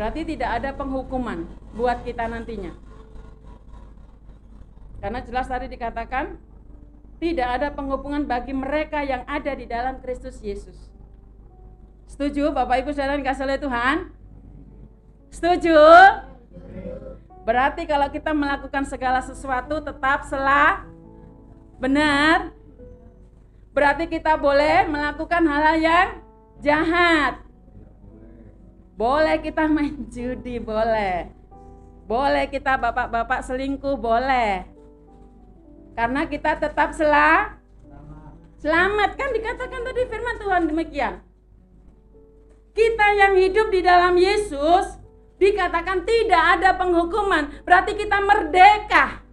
Berarti tidak ada penghukuman buat kita nantinya. Karena jelas tadi dikatakan tidak ada penghukuman bagi mereka yang ada di dalam Kristus Yesus. Setuju Bapak Ibu Saudara yang dikasihi oleh Tuhan? Setuju? Berarti kalau kita melakukan segala sesuatu tetap benar. Berarti kita boleh melakukan hal-hal yang jahat. Boleh kita main judi, boleh. Boleh kita bapak-bapak selingkuh, boleh. Karena kita tetap selamat. Kan dikatakan tadi firman Tuhan demikian. Kita yang hidup di dalam Yesus dikatakan tidak ada penghukuman. Berarti kita merdeka.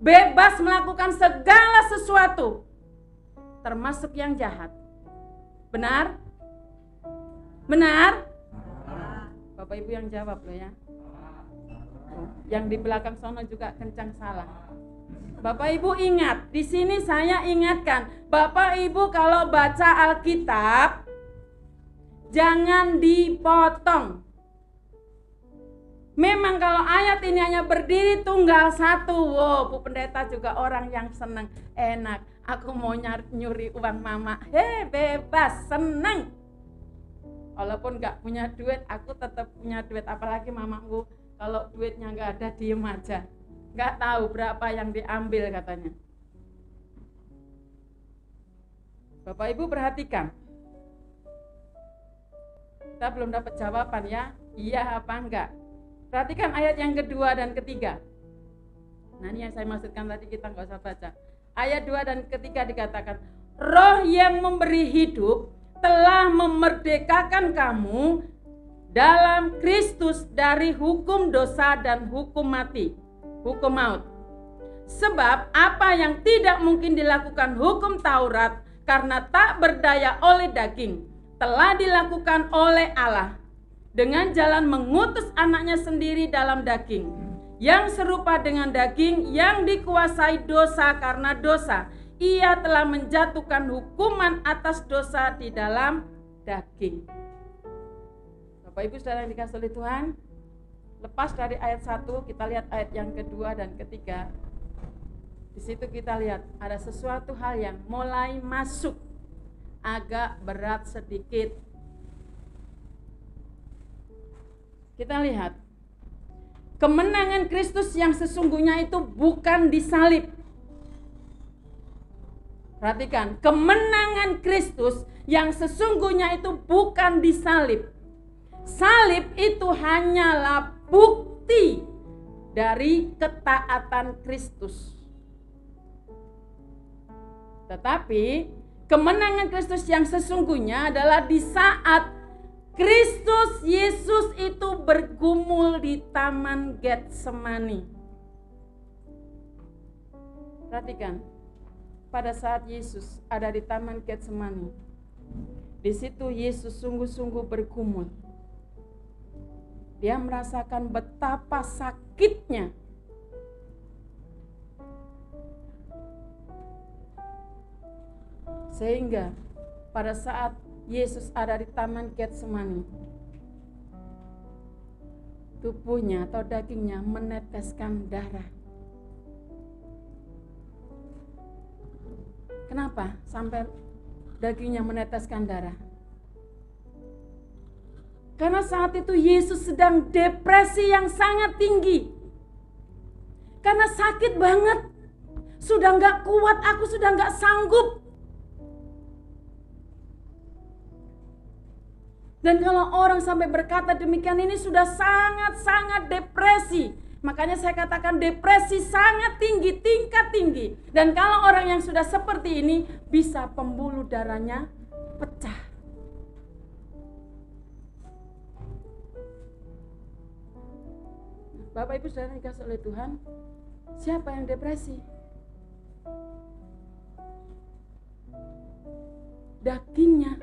Bebas melakukan segala sesuatu. Termasuk yang jahat. Benar? Benar? Bapak Ibu yang jawab loh ya. Yang di belakang sono juga kencang salah. Bapak Ibu ingat, di sini saya ingatkan, Bapak Ibu kalau baca Alkitab jangan dipotong. Memang kalau ayat ini hanya berdiri tunggal satu, wow, Bu Pendeta juga orang yang senang, enak. Aku mau nyuri uang mama, bebas, senang. Walaupun gak punya duit, aku tetap punya duit. Apalagi mamaku, kalau duitnya gak ada, diem aja. Gak tahu berapa yang diambil katanya. Bapak Ibu perhatikan. Kita belum dapat jawaban ya, iya apa enggak. Perhatikan ayat yang kedua dan ketiga. Nah ini yang saya maksudkan tadi, kita gak usah baca. Ayat 2 dan ketiga dikatakan, Roh yang memberi hidup telah memerdekakan kamu dalam Kristus dari hukum dosa dan hukum mati, hukum maut. Sebab apa yang tidak mungkin dilakukan hukum Taurat karena tak berdaya oleh daging, telah dilakukan oleh Allah dengan jalan mengutus anaknya sendiri dalam daging, yang serupa dengan daging yang dikuasai dosa karena dosa. Ia telah menjatuhkan hukuman atas dosa di dalam daging. Bapak Ibu Saudara yang dikasihi oleh Tuhan, lepas dari ayat 1, kita lihat ayat yang kedua dan ketiga. Di situ kita lihat ada sesuatu hal yang mulai masuk, agak berat sedikit. Kita lihat, kemenangan Kristus yang sesungguhnya itu bukan disalib. Perhatikan, kemenangan Kristus yang sesungguhnya itu bukan disalib. Salib itu hanyalah bukti dari ketaatan Kristus. Tetapi kemenangan Kristus yang sesungguhnya adalah di saat Kristus Yesus itu bergumul di Taman Getsemani. Perhatikan. Pada saat Yesus ada di Taman Getsemani, di situ Yesus sungguh-sungguh bergumul. Dia merasakan betapa sakitnya. Sehingga pada saat Yesus ada di Taman Getsemani, tubuhnya atau dagingnya meneteskan darah. Kenapa sampai dagingnya meneteskan darah? Karena saat itu Yesus sedang depresi yang sangat tinggi. Karena sakit banget. Sudah gak kuat, aku sudah gak sanggup. Dan kalau orang sampai berkata demikian, ini sudah sangat-sangat depresi. Makanya saya katakan depresi sangat tinggi, tingkat tinggi. Dan kalau orang yang sudah seperti ini, bisa pembuluh darahnya pecah. Bapak Ibu Saudara yang dikasihi oleh Tuhan, siapa yang depresi? Dagingnya.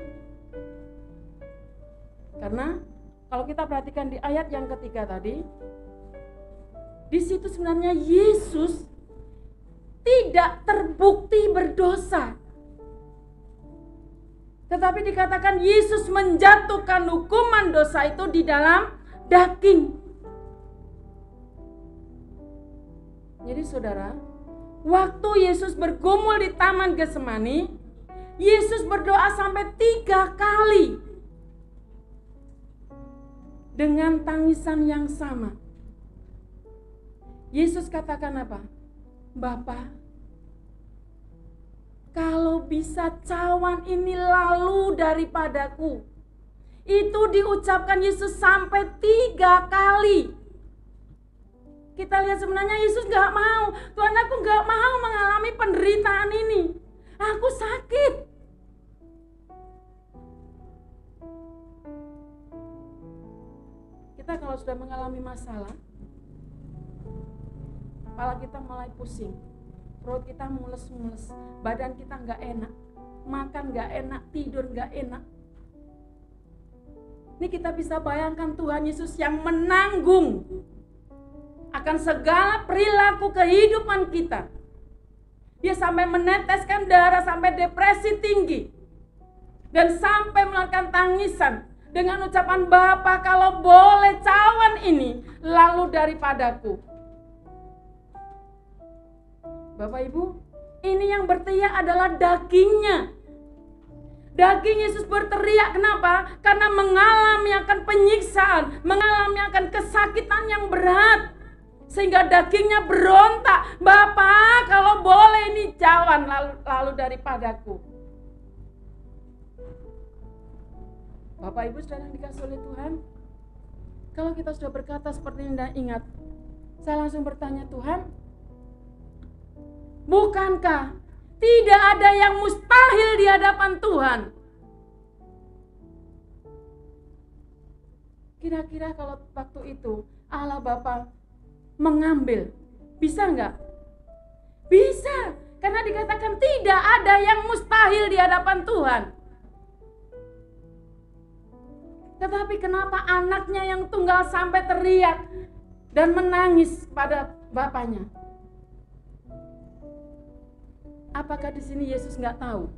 Karena kalau kita perhatikan di ayat yang ketiga tadi, di situ sebenarnya Yesus tidak terbukti berdosa. Tetapi dikatakan Yesus menjatuhkan hukuman dosa itu di dalam daging. Jadi saudara, waktu Yesus bergumul di Taman Getsemani, Yesus berdoa sampai 3 kali dengan tangisan yang sama. Yesus katakan apa? Bapa, kalau bisa cawan ini lalu daripadaku. Itu diucapkan Yesus sampai 3 kali. Kita lihat sebenarnya Yesus gak mau. Tuhan, aku gak mau mengalami penderitaan ini. Aku sakit. Kita kalau sudah mengalami masalah, kepala kita mulai pusing, perut kita mules-mules, badan kita gak enak, makan gak enak, tidur gak enak. Ini kita bisa bayangkan Tuhan Yesus yang menanggung akan segala perilaku kehidupan kita. Dia sampai meneteskan darah, sampai depresi tinggi, dan sampai mengeluarkan tangisan dengan ucapan, Bapa, kalau boleh cawan ini lalu daripadaku. Bapak Ibu, ini yang berteriak adalah dagingnya. Daging Yesus berteriak, kenapa? Karena mengalami akan penyiksaan, mengalami akan kesakitan yang berat. Sehingga dagingnya berontak, Bapa, kalau boleh ini cawan lalu daripadaku. Bapak Ibu saudara yang dikasih oleh Tuhan, kalau kita sudah berkata seperti ini dan ingat, saya langsung bertanya, Tuhan, bukankah tidak ada yang mustahil di hadapan Tuhan? Kira-kira kalau waktu itu Allah Bapa mengambil, bisa enggak? Bisa, karena dikatakan tidak ada yang mustahil di hadapan Tuhan. Tetapi kenapa anaknya yang tunggal sampai teriak dan menangis pada bapaknya? Apakah di sini Yesus nggak tahu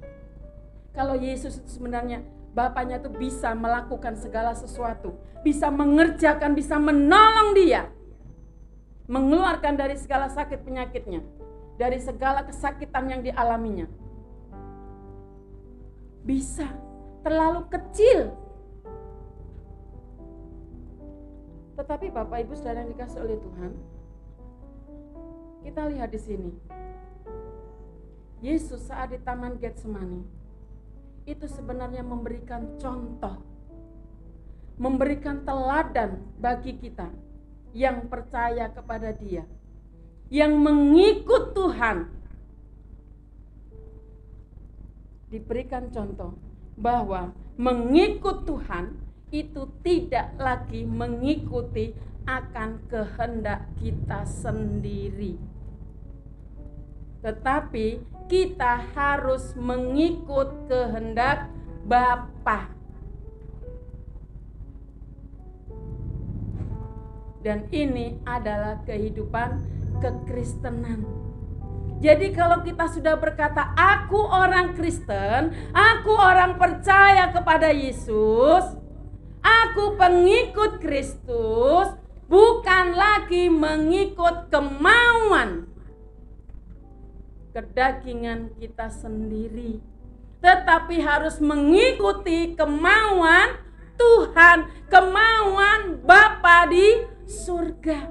kalau Yesus itu sebenarnya bapaknya itu bisa melakukan segala sesuatu, bisa mengerjakan, bisa menolong dia, mengeluarkan dari segala sakit penyakitnya, dari segala kesakitan yang dialaminya. Bisa, terlalu kecil. Tetapi Bapak Ibu saudara yang dikasih oleh Tuhan, kita lihat di sini. Yesus saat di Taman Getsemani itu sebenarnya memberikan contoh, memberikan teladan bagi kita yang percaya kepada Dia, yang mengikut Tuhan. Diberikan contoh bahwa mengikut Tuhan itu tidak lagi mengikuti akan kehendak kita sendiri, tetapi kita harus mengikut kehendak Bapa. Dan ini adalah kehidupan kekristenan. Jadi kalau kita sudah berkata, aku orang Kristen, aku orang percaya kepada Yesus, aku pengikut Kristus, bukan lagi mengikut kemauan kedagingan kita sendiri, tetapi harus mengikuti kemauan Tuhan, kemauan Bapa di surga.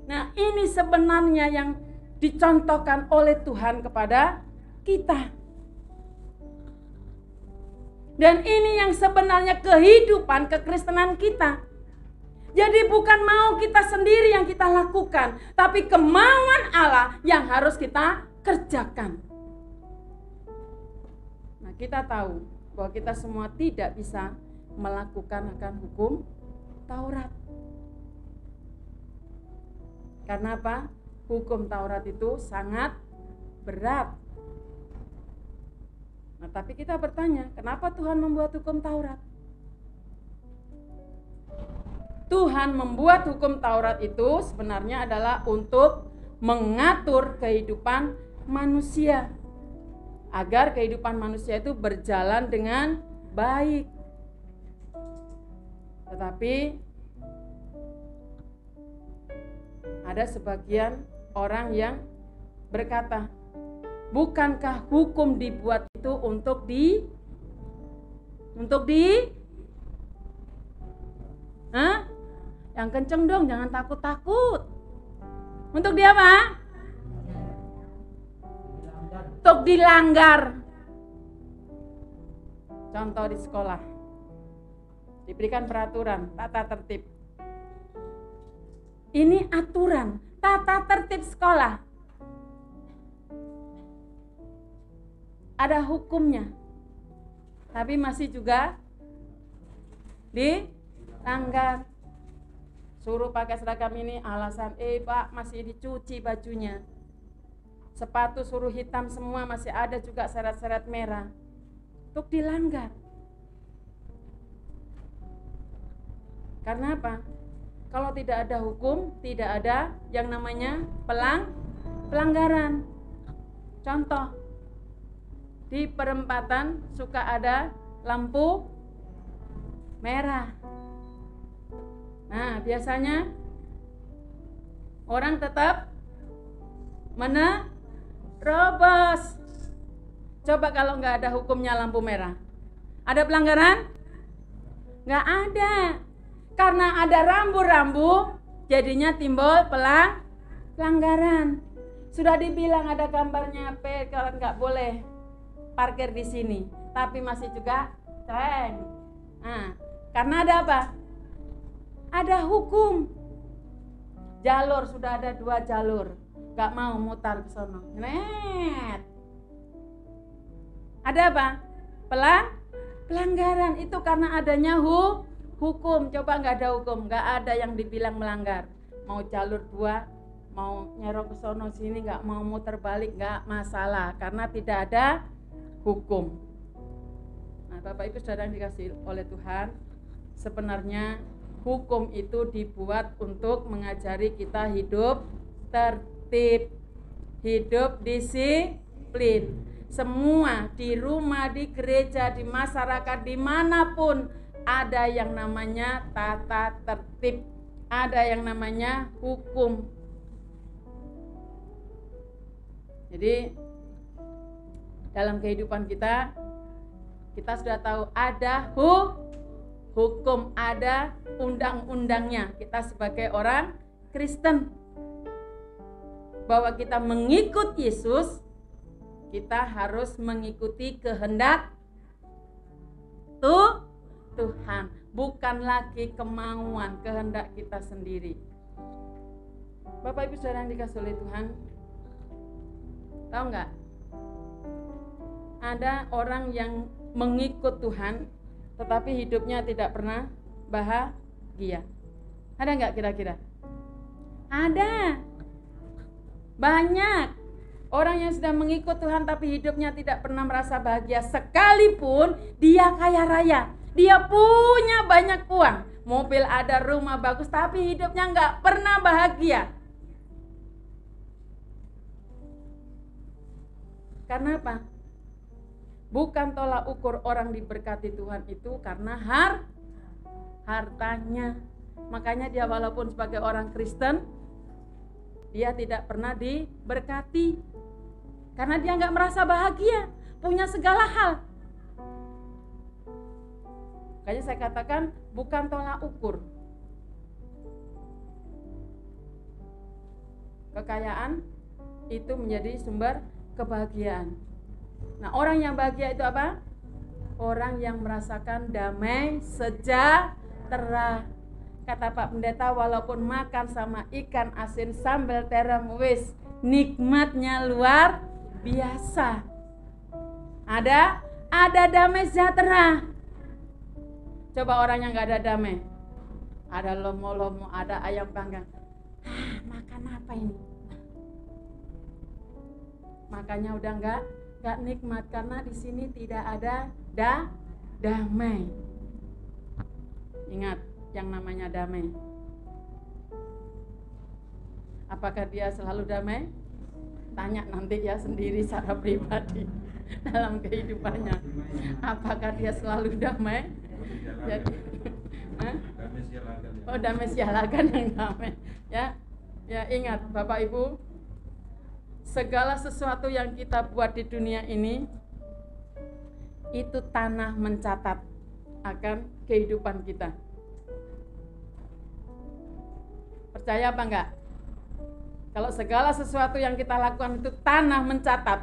Nah, ini sebenarnya yang dicontohkan oleh Tuhan kepada kita. Dan ini yang sebenarnya kehidupan kekristenan kita. Jadi bukan mau kita sendiri yang kita lakukan, tapi kemauan Allah yang harus kita kerjakan. Nah, kita tahu bahwa kita semua tidak bisa melakukan akan hukum Taurat. Karena apa? Hukum Taurat itu sangat berat. Nah, tapi kita bertanya, kenapa Tuhan membuat hukum Taurat? Tuhan membuat hukum Taurat itu sebenarnya adalah untuk mengatur kehidupan manusia, agar kehidupan manusia itu berjalan dengan baik. Tetapi ada sebagian orang yang berkata, bukankah hukum dibuat itu untuk yang kenceng dong, jangan takut-takut. Untuk dia apa? Untuk dilanggar. Contoh di sekolah, diberikan peraturan, tata tertib. Ini aturan, tata tertib sekolah. Ada hukumnya, tapi masih juga dilanggar. Suruh pakai seragam ini, alasan Pak masih dicuci bajunya. Sepatu suruh hitam semua, masih ada juga seret-seret merah. Untuk dilanggar. Karena apa? Kalau tidak ada hukum, tidak ada yang namanya pelanggaran. Contoh, di perempatan suka ada lampu merah. Nah, biasanya orang tetap menerobos. Coba kalau nggak ada hukumnya lampu merah, ada pelanggaran? Nggak ada. Karena ada rambu-rambu, jadinya timbul pelanggaran. Sudah dibilang ada gambarnya, kalian nggak boleh parkir di sini, tapi masih juga tren. Nah, karena ada apa? Ada hukum. Jalur sudah ada 2 jalur, nggak mau mutar ke sono. Net. Ada apa? Pelanggaran itu karena adanya hukum. Coba nggak ada hukum, nggak ada yang dibilang melanggar. Mau jalur 2, mau nyerok ke sono sini, nggak mau muter balik, nggak masalah karena tidak ada hukum. Nah, Bapak Ibu Saudara yang dikasihi oleh Tuhan, sebenarnya hukum itu dibuat untuk mengajari kita hidup tertib, hidup disiplin. Semua di rumah, di gereja, di masyarakat, dimanapun ada yang namanya tata tertib, ada yang namanya hukum. Jadi dalam kehidupan kita sudah tahu ada hukum, ada undang-undangnya. Kita sebagai orang Kristen, bahwa kita mengikut Yesus, kita harus mengikuti kehendak Tuhan, bukan lagi kemauan, kehendak kita sendiri. Bapak Ibu Saudara yang dikasihi oleh Tuhan, tahu nggak? Ada orang yang mengikut Tuhan, tetapi hidupnya tidak pernah bahagia. Ada nggak kira-kira? Ada. Banyak orang yang sudah mengikut Tuhan tapi hidupnya tidak pernah merasa bahagia, sekalipun dia kaya raya, dia punya banyak uang, mobil ada, rumah bagus, tapi hidupnya nggak pernah bahagia. Karena apa? Bukan tolak ukur orang diberkati Tuhan itu karena hartanya. Makanya dia walaupun sebagai orang Kristen, dia tidak pernah diberkati karena dia nggak merasa bahagia, punya segala hal. Makanya saya katakan bukan tolak ukur. Kekayaan itu menjadi sumber kebahagiaan. Nah, orang yang bahagia itu apa? Orang yang merasakan damai sejahtera. Kata Pak Pendeta, walaupun makan sama ikan asin sambal terem, wis nikmatnya luar biasa. Ada damai sejahtera. Coba orang yang nggak ada damai, ada lomo-lomo, ada ayam panggang, makan apa ini? Makanya udah nggak nikmat karena di sini tidak ada damai. Ingat yang namanya damai. Apakah dia selalu damai? Tanya nanti ya sendiri secara pribadi dalam kehidupannya. Apakah dia selalu damai? Jadi, damai sialakan yang damai. Ya ingat Bapak Ibu, segala sesuatu yang kita buat di dunia ini itu tanah mencatat akan kehidupan kita. Percaya apa enggak? Kalau segala sesuatu yang kita lakukan itu tanah mencatat.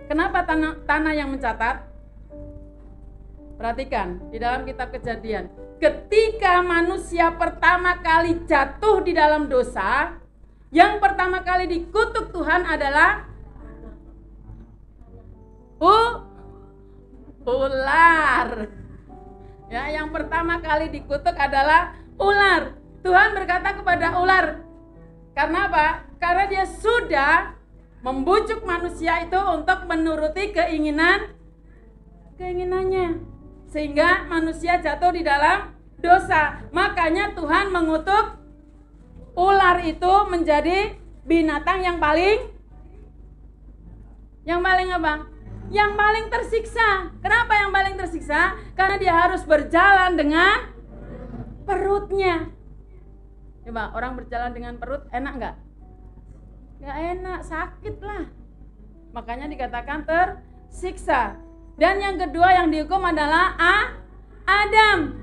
Kenapa tanah yang mencatat? Perhatikan di dalam kitab Kejadian. Ketika manusia pertama kali jatuh di dalam dosa, yang pertama kali dikutuk Tuhan adalah ular. Ya, yang pertama kali dikutuk adalah ular. Tuhan berkata kepada ular, karena apa? Karena dia sudah membujuk manusia itu untuk menuruti keinginannya, sehingga manusia jatuh di dalam dosa. Makanya Tuhan mengutuk ular itu menjadi binatang yang paling apa? Yang paling tersiksa. Kenapa yang paling tersiksa? Karena dia harus berjalan dengan perutnya. Coba, orang berjalan dengan perut enak nggak? Nggak enak, sakit lah. Makanya dikatakan tersiksa. Dan yang kedua yang dihukum adalah Adam.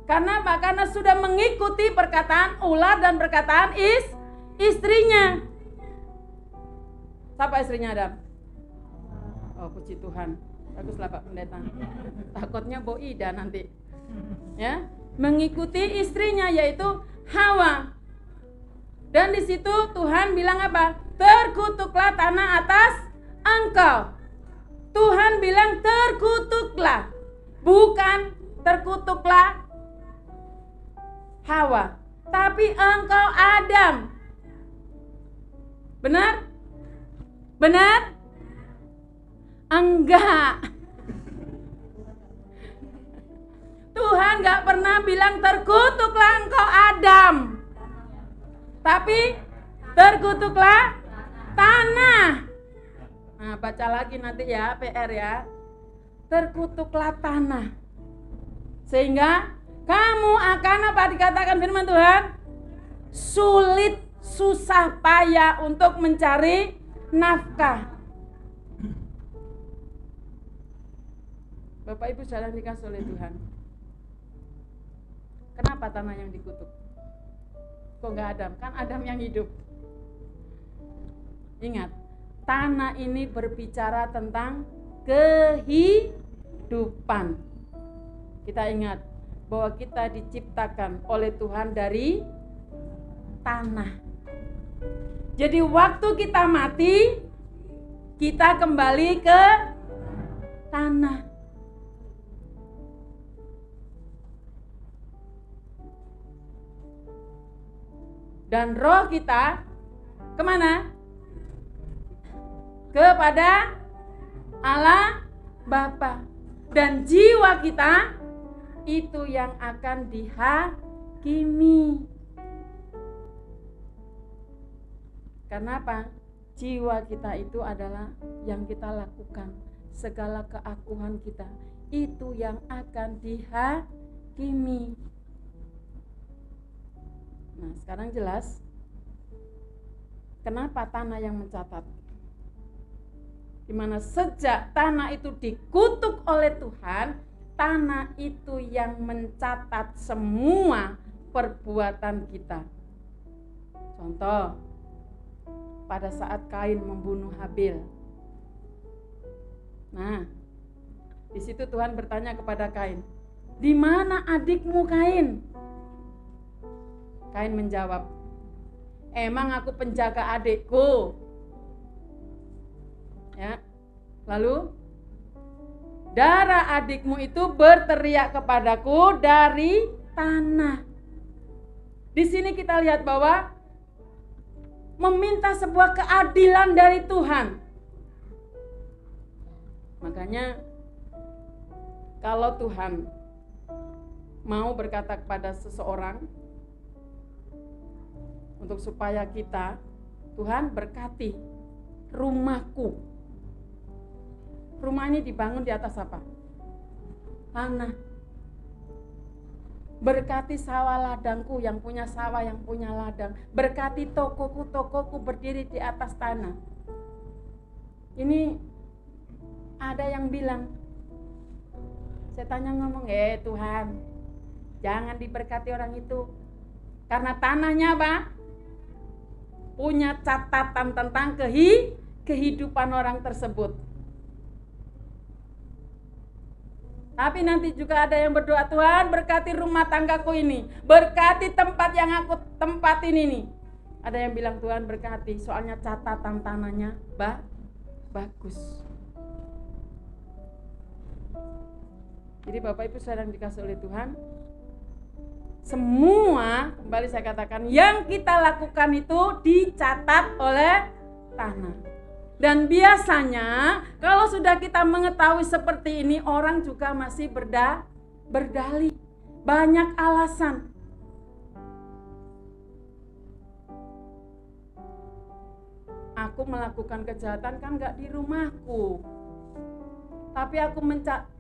Karena apa? Karena sudah mengikuti perkataan ular dan perkataan istrinya. Siapa istrinya Adam? Oh, puji Tuhan. Baguslah Pak Pendeta. Takutnya Bo Ida nanti. Ya, mengikuti istrinya yaitu Hawa. Dan di situ Tuhan bilang apa? Terkutuklah tanah atas engkau. Tuhan bilang terkutuklah, bukan terkutuklah Hawa, tapi engkau Adam. Benar? Benar? Enggak. Tuhan gak pernah bilang terkutuklah engkau Adam, tapi terkutuklah tanah. Nah, baca lagi nanti ya, PR ya. Terkutuklah tanah. Sehingga kamu akan apa dikatakan firman Tuhan? Sulit, susah payah untuk mencari nafkah. Bapak Ibu saudara dikasih oleh Tuhan. Kenapa tanah yang dikutuk? Kok enggak Adam? Kan Adam yang hidup. Ingat, tanah ini berbicara tentang kehidupan. Kita ingat bahwa kita diciptakan oleh Tuhan dari tanah. Jadi waktu kita mati, kita kembali ke tanah. Dan roh kita kemana? Kepada Allah Bapa. Dan jiwa kita itu yang akan dihakimi. Karena apa? Jiwa kita itu adalah yang kita lakukan. Segala keakuan kita itu yang akan dihakimi. Nah, sekarang jelas kenapa tanah yang mencatat. Dimana sejak tanah itu dikutuk oleh Tuhan, tanah itu yang mencatat semua perbuatan kita. Contoh, pada saat Kain membunuh Habil. Nah, di situ Tuhan bertanya kepada Kain, "Di mana adikmu Kain?" Kain menjawab, "Emang aku penjaga adikku?" Ya. Lalu, "Darah adikmu itu berteriak kepadaku dari tanah." Di sini kita lihat bahwa meminta sebuah keadilan dari Tuhan. Makanya kalau Tuhan mau berkata kepada seseorang untuk supaya kita, Tuhan berkati rumahku. Rumah ini dibangun di atas apa? Tanah. Berkati sawah ladangku, yang punya sawah, yang punya ladang. Berkati tokoku berdiri di atas tanah. Ini ada yang bilang, setannya ngomong, Tuhan, jangan diberkati orang itu. Karena tanahnya apa? Punya catatan tentang kehidupan orang tersebut. Tapi nanti juga ada yang berdoa, Tuhan berkati rumah tanggaku ini, berkati tempat yang aku tempatin ini. Ada yang bilang Tuhan berkati, soalnya catatan tanahnya bagus. Jadi Bapak Ibu saudara yang dikasih oleh Tuhan, semua, kembali saya katakan, yang kita lakukan itu dicatat oleh tanah. Dan biasanya kalau sudah kita mengetahui seperti ini, orang juga masih berdalih, banyak alasan. Aku melakukan kejahatan kan gak di rumahku, tapi aku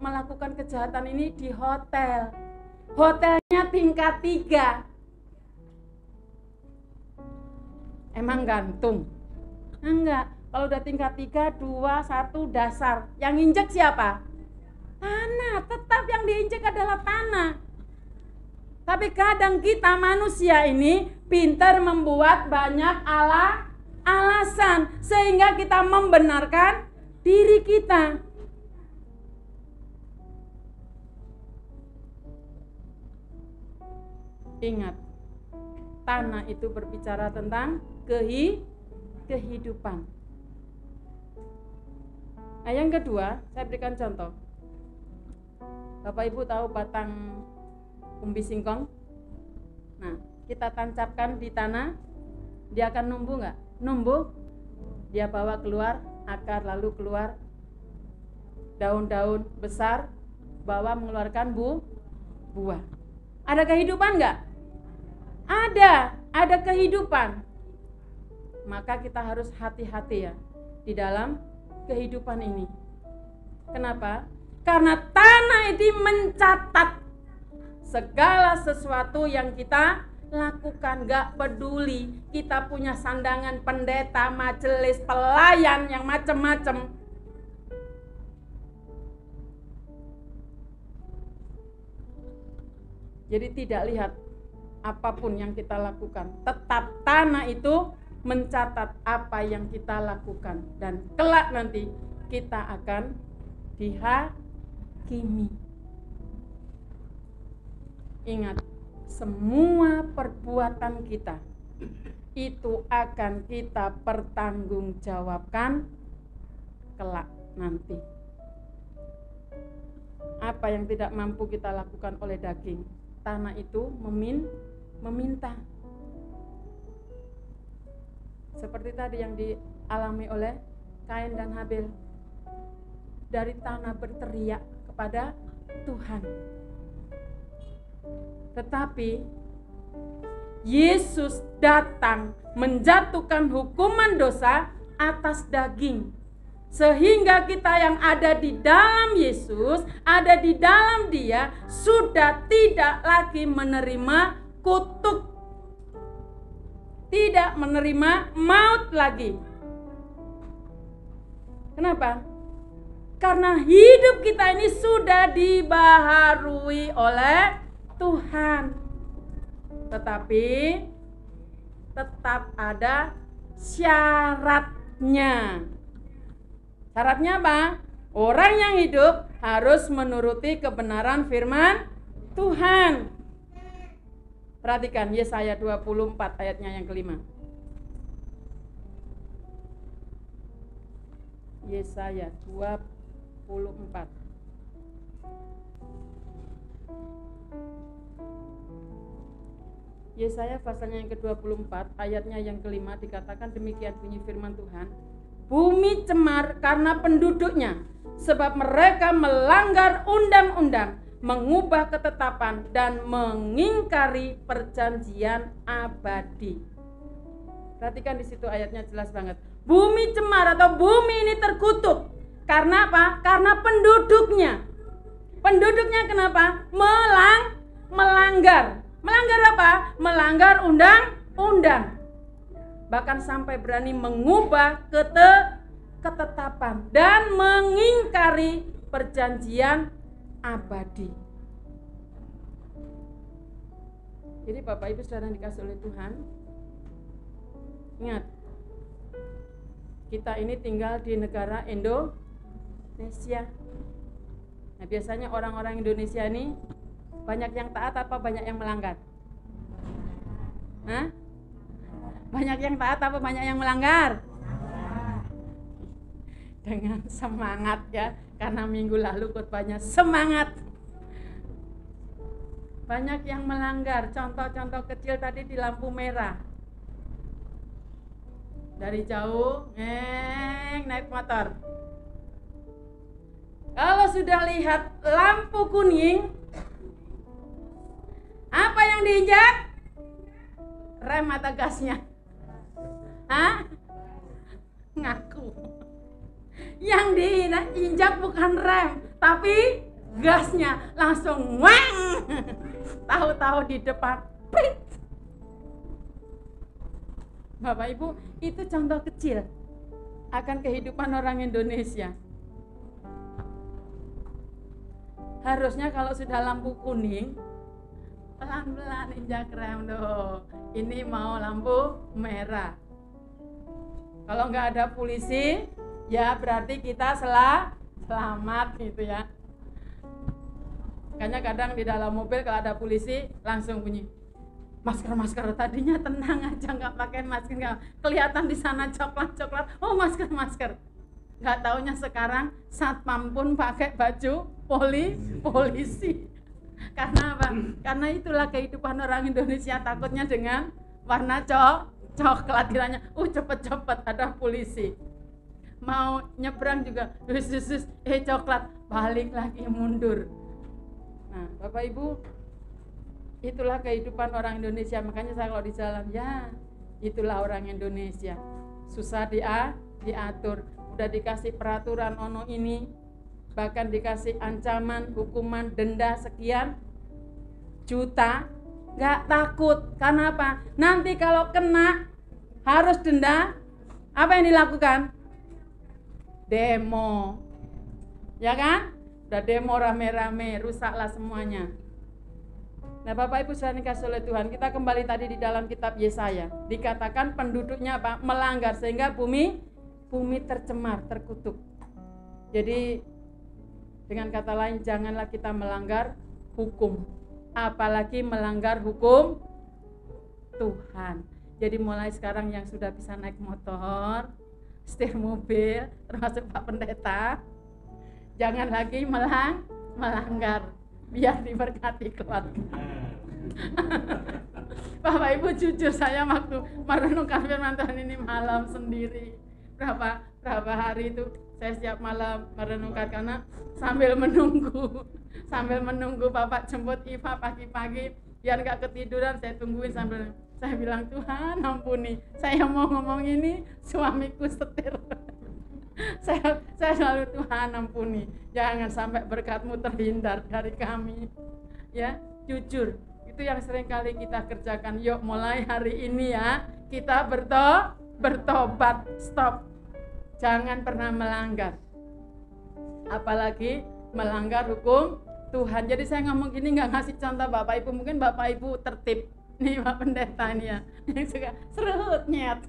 melakukan kejahatan ini di hotel. Hotelnya tingkat 3. Emang gantung? Enggak. Kalau udah tingkat 3, 2, 1 dasar. Yang injek siapa? Tanah. Tetap yang diinjek adalah tanah. Tapi kadang kita manusia ini pintar membuat banyak alasan, sehingga kita membenarkan diri kita. Ingat, tanah itu berbicara tentang kehidupan. Nah, yang kedua, saya berikan contoh. Bapak Ibu tahu batang umbi singkong? Nah, kita tancapkan di tanah, dia akan numbuh nggak? Numbuh. Dia bawa keluar akar, lalu keluar daun-daun besar, bawa mengeluarkan buah. Ada kehidupan nggak? Ada kehidupan. Maka kita harus hati-hati ya di dalam kehidupan ini. Kenapa? Karena tanah ini mencatat segala sesuatu yang kita lakukan. Gak peduli kita punya sandangan pendeta, majelis, pelayan yang macam-macam. Jadi tidak lihat apapun yang kita lakukan, tetap tanah itu mencatat apa yang kita lakukan, dan kelak nanti kita akan dihakimi. Ingat, semua perbuatan kita itu akan kita pertanggungjawabkan kelak nanti. Apa yang tidak mampu kita lakukan oleh daging, tanah itu meminta. Seperti tadi yang dialami oleh Kain dan Habil. Dari tanah berteriak kepada Tuhan. Tetapi Yesus datang menjatuhkan hukuman dosa atas daging. Sehingga kita yang ada di dalam Yesus, ada di dalam Dia, sudah tidak lagi menerima kutuk, tidak menerima maut lagi. Kenapa? Karena hidup kita ini sudah dibaharui oleh Tuhan. Tetapi tetap ada syaratnya. Syaratnya apa? Orang yang hidup harus menuruti kebenaran firman Tuhan. Perhatikan Yesaya 24 ayatnya yang kelima. Yesaya 24. Yesaya pasalnya yang ke-24 ayatnya yang kelima dikatakan demikian bunyi firman Tuhan. Bumi cemar karena penduduknya, sebab mereka melanggar undang-undang, mengubah ketetapan dan mengingkari perjanjian abadi. Perhatikan di situ ayatnya jelas banget. Bumi cemar atau bumi ini terkutuk Karena apa? Karena penduduknya. Penduduknya kenapa? Melanggar. Melanggar apa? Melanggar undang-undang. Bahkan sampai berani mengubah ketetapan dan mengingkari perjanjian abadi. Jadi Bapak Ibu Saudara yang dikasih oleh Tuhan, ingat, kita ini tinggal di negara Indonesia. Nah, biasanya orang-orang Indonesia ini banyak yang taat apa banyak yang melanggar? Hah? Banyak yang taat apa banyak yang melanggar? Dengan semangat ya, karena minggu lalu khotbahnya semangat. Banyak yang melanggar. Contoh-contoh kecil tadi di lampu merah. Dari jauh, naik motor. Kalau sudah lihat lampu kuning, apa yang diinjak? Rem atau gasnya? Hah? Ngaku. Yang diinjak bukan rem, tapi gasnya. Langsung wang. Tahu-tahu di depan. Prit. Bapak Ibu, itu contoh kecil akan kehidupan orang Indonesia. Harusnya kalau sudah lampu kuning, pelan-pelan injak rem loh. Ini mau lampu merah. Kalau nggak ada polisi, ya berarti kita selamat gitu ya. Makanya kadang di dalam mobil kalau ada polisi langsung bunyi masker. Tadinya tenang aja nggak pakai masker, nggak kelihatan di sana coklat. Oh masker. Nggak taunya sekarang satpam pun pakai baju polisi. Karena apa? Karena itulah kehidupan orang Indonesia, takutnya dengan warna coklat, kiranya cepet ada polisi. Mau nyebrang juga coklat, balik lagi mundur. Nah, Bapak Ibu, itulah kehidupan orang Indonesia. Makanya saya kalau di jalan, ya itulah orang Indonesia. Susah diatur. Udah dikasih peraturan ono ini, bahkan dikasih ancaman hukuman denda sekian juta, nggak takut. Karena apa? Nanti kalau kena harus denda, apa yang dilakukan? Demo, ya kan? Udah demo rame-rame, rusaklah semuanya. Nah Bapak Ibu saudara dikasih oleh Tuhan, kita kembali tadi di dalam kitab Yesaya, dikatakan penduduknya apa? Melanggar, sehingga bumi tercemar, terkutuk. Jadi dengan kata lain, janganlah kita melanggar hukum, apalagi melanggar hukum Tuhan. Jadi mulai sekarang yang sudah bisa naik motor, setir mobil, termasuk Pak Pendeta, jangan lagi melanggar, biar diberkati keluarga. Bapak Ibu jujur, saya waktu merenungkan firman Tuhan ini malam sendiri, berapa hari itu saya setiap malam merenungkan, karena sambil menunggu Bapak jemput Iva pagi-pagi, biar gak ketiduran saya tungguin sambil saya bilang, Tuhan ampuni, saya mau ngomong ini suamiku setir. Saya selalu, Tuhan ampuni, jangan sampai berkat-Mu terhindar dari kami. Ya, jujur, itu yang sering kali kita kerjakan. Yuk mulai hari ini ya, kita bertobat, stop. Jangan pernah melanggar. Apalagi melanggar hukum Tuhan. Jadi saya ngomong gini nggak ngasih contoh Bapak Ibu, mungkin Bapak Ibu tertib. Nih Pak Pendeta nih ya, yang suka serut nyet.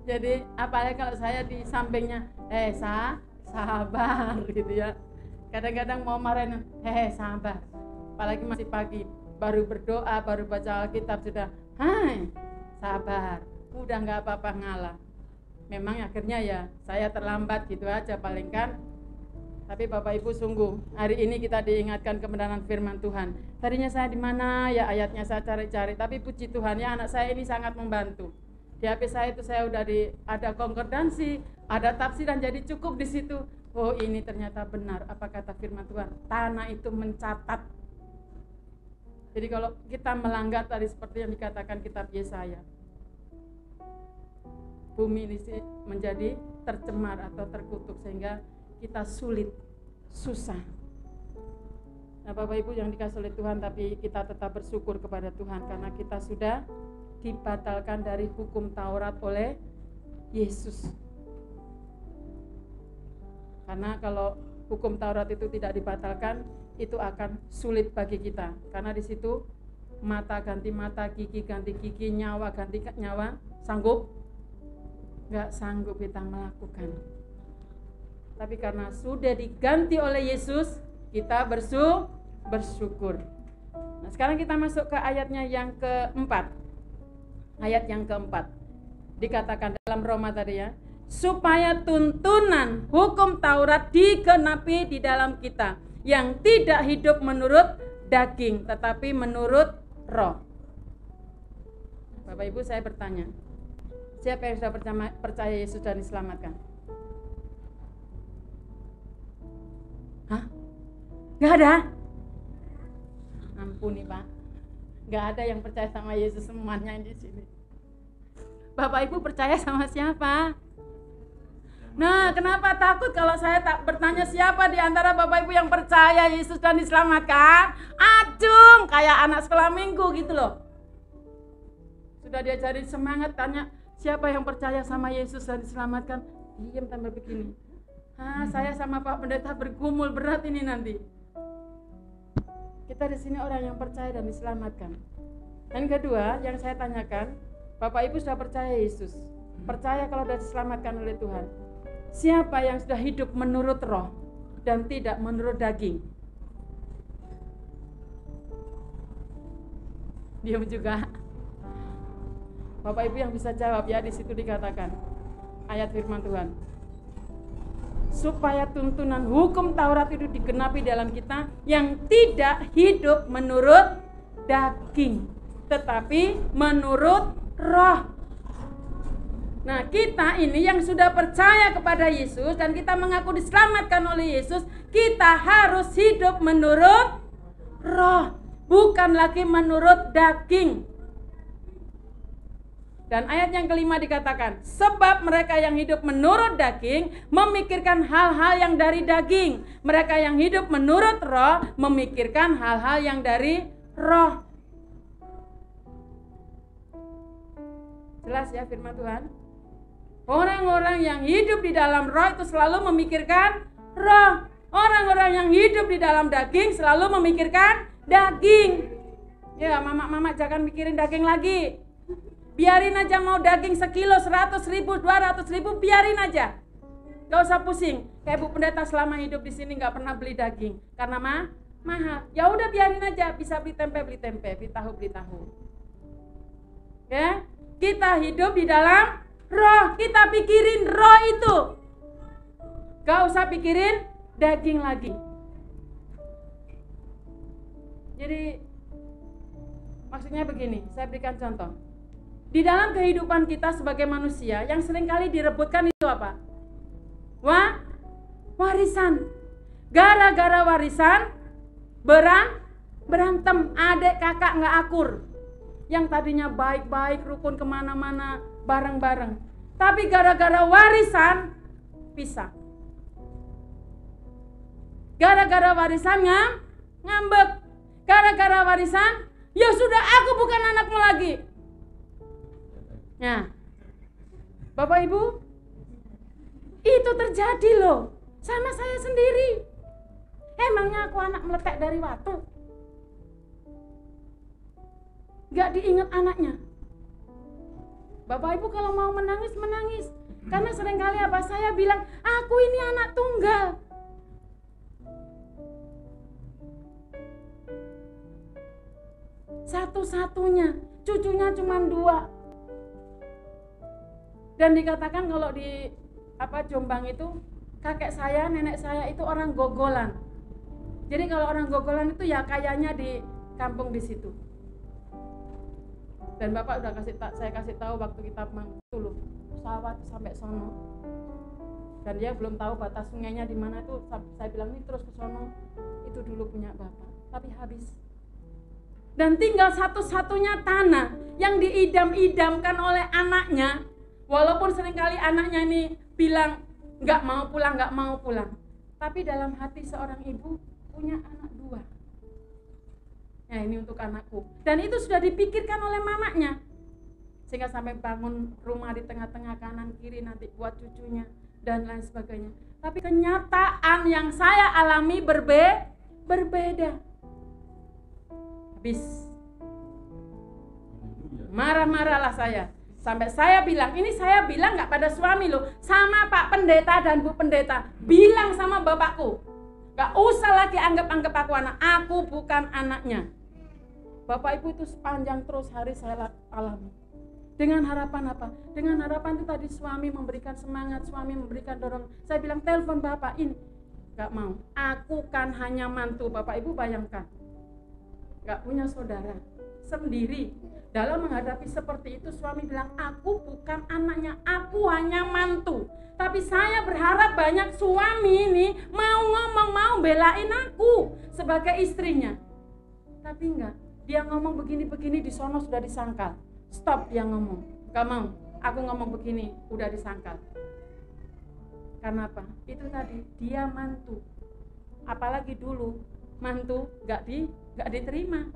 Jadi apalagi kalau saya di sampingnya, sabar gitu ya. Kadang-kadang mau marahin, sabar. Apalagi masih pagi, baru berdoa, baru baca Alkitab sudah, sabar. Udah nggak apa-apa ngalah. Memang akhirnya ya saya terlambat gitu aja paling kan. Tapi Bapak Ibu sungguh, hari ini kita diingatkan kebenaran firman Tuhan. Tadinya saya di mana ya ayatnya saya cari-cari, tapi puji Tuhan ya anak saya ini sangat membantu. Di HP saya itu saya udah ada konkordansi, ada tafsiran, jadi cukup di situ. Oh ini ternyata benar apa kata firman Tuhan. Tanah itu mencatat. Jadi kalau kita melanggar tadi seperti yang dikatakan kitab Yesaya, bumi ini menjadi tercemar atau terkutuk sehingga kita sulit, susah. Nah, Bapak Ibu yang dikasih oleh Tuhan, tapi kita tetap bersyukur kepada Tuhan karena kita sudah dibatalkan dari hukum Taurat oleh Yesus. Karena kalau hukum Taurat itu tidak dibatalkan, itu akan sulit bagi kita. Karena di situ mata ganti mata, gigi ganti gigi, nyawa ganti nyawa, sanggup? Enggak sanggup kita melakukan. Tapi karena sudah diganti oleh Yesus, kita bersyukur. Nah, sekarang kita masuk ke ayatnya yang keempat. Ayat yang keempat. Dikatakan dalam Roma tadi ya, supaya tuntunan hukum Taurat digenapi di dalam kita, yang tidak hidup menurut daging, tetapi menurut roh. Bapak Ibu, saya bertanya, siapa yang sudah percaya Yesus dan diselamatkan? Hah? Gak ada? Ampuni Pak, gak ada yang percaya sama Yesus semuanya di sini. Bapak Ibu percaya sama siapa? Nah, kenapa takut kalau saya tak bertanya siapa di antara Bapak Ibu yang percaya Yesus dan diselamatkan? Acung, kayak anak sekolah minggu gitu loh. Sudah diajarin semangat, tanya siapa yang percaya sama Yesus dan diselamatkan? Diam tambah begini. Saya sama Pak Pendeta bergumul berat ini nanti. Kita di sini orang yang percaya dan diselamatkan. Dan kedua, yang saya tanyakan, Bapak Ibu sudah percaya Yesus, percaya kalau sudah diselamatkan oleh Tuhan. Siapa yang sudah hidup menurut roh dan tidak menurut daging? Diam juga. Bapak Ibu yang bisa jawab ya, di situ dikatakan ayat firman Tuhan. Supaya tuntunan hukum Taurat itu digenapi dalam kita, yang tidak hidup menurut daging, tetapi menurut roh. Nah, kita ini yang sudah percaya kepada Yesus dan kita mengaku diselamatkan oleh Yesus, kita harus hidup menurut roh, bukan lagi menurut daging. Dan ayat yang kelima dikatakan, sebab mereka yang hidup menurut daging memikirkan hal-hal yang dari daging. Mereka yang hidup menurut roh memikirkan hal-hal yang dari roh. Jelas ya firman Tuhan? Orang-orang yang hidup di dalam roh itu selalu memikirkan roh. Orang-orang yang hidup di dalam daging selalu memikirkan daging. Ya, mama jangan mikirin daging lagi. Biarin aja, mau daging sekilo 100.000, 200.000, biarin aja. Gak usah pusing. Kayak Bu Pendeta selama hidup di sini gak pernah beli daging karena mahal. Ya udah biarin aja, bisa beli tempe, beli tahu. Ya, kita hidup di dalam roh, kita pikirin roh itu. Gak usah pikirin daging lagi. Jadi maksudnya begini, saya berikan contoh. Di dalam kehidupan kita sebagai manusia, yang seringkali direbutkan itu apa? Warisan. Gara-gara warisan berantem, adik kakak gak akur. Yang tadinya baik-baik, rukun kemana-mana, bareng-bareng. Tapi gara-gara warisan, pisah. Gara-gara warisan ngambek. Gara-gara warisan, ya sudah aku bukan anakmu lagi. Nah, Bapak Ibu, itu terjadi loh, sama saya sendiri. Emangnya aku anak meletek dari watu? Gak diingat anaknya. Bapak Ibu kalau mau menangis, menangis. Karena seringkali apa, saya bilang, aku ini anak tunggal. Satu-satunya, cucunya cuma 2. Dan dikatakan kalau di Jombang itu, kakek saya, nenek saya itu orang gogolan. Jadi kalau orang gogolan itu ya kayaknya di kampung di situ. Dan Bapak udah saya kasih tahu waktu kita dulu pesawat sampai sono. Dan dia belum tahu batas sungainya di mana itu. Saya bilang ini terus ke sono, itu dulu punya Bapak, tapi habis. Dan tinggal satu-satunya tanah yang diidam-idamkan oleh anaknya Walaupun seringkali anaknya ini bilang nggak mau pulang, tapi dalam hati seorang ibu punya anak 2. Nah, ini untuk anakku. Dan itu sudah dipikirkan oleh mamanya. Sehingga sampai bangun rumah di tengah-tengah kanan kiri nanti buat cucunya dan lain sebagainya. Tapi kenyataan yang saya alami berbeda. Habis marah-marahlah saya. Sampai saya bilang, ini saya bilang nggak pada suami loh, sama Pak Pendeta dan Bu Pendeta. Bilang sama bapakku, nggak usah lagi anggap aku anak, aku bukan anaknya. Bapak Ibu, itu sepanjang terus hari saya alami. Dengan harapan apa? Dengan harapan itu tadi suami memberikan semangat, suami memberikan dorong. Saya bilang telepon Bapak ini, nggak mau. Aku kan hanya mantu. Bapak Ibu bayangkan, nggak punya saudara sendiri. Dalam menghadapi seperti itu suami bilang, aku bukan anaknya, aku hanya mantu. Tapi saya berharap banyak suami ini mau ngomong, mau belain aku sebagai istrinya. Tapi enggak, dia ngomong begini-begini di sono sudah disangkal. Stop, dia ngomong, gak mau, aku ngomong begini udah disangkal. Karena apa? Itu tadi, dia mantu. Apalagi dulu mantu gak diterima.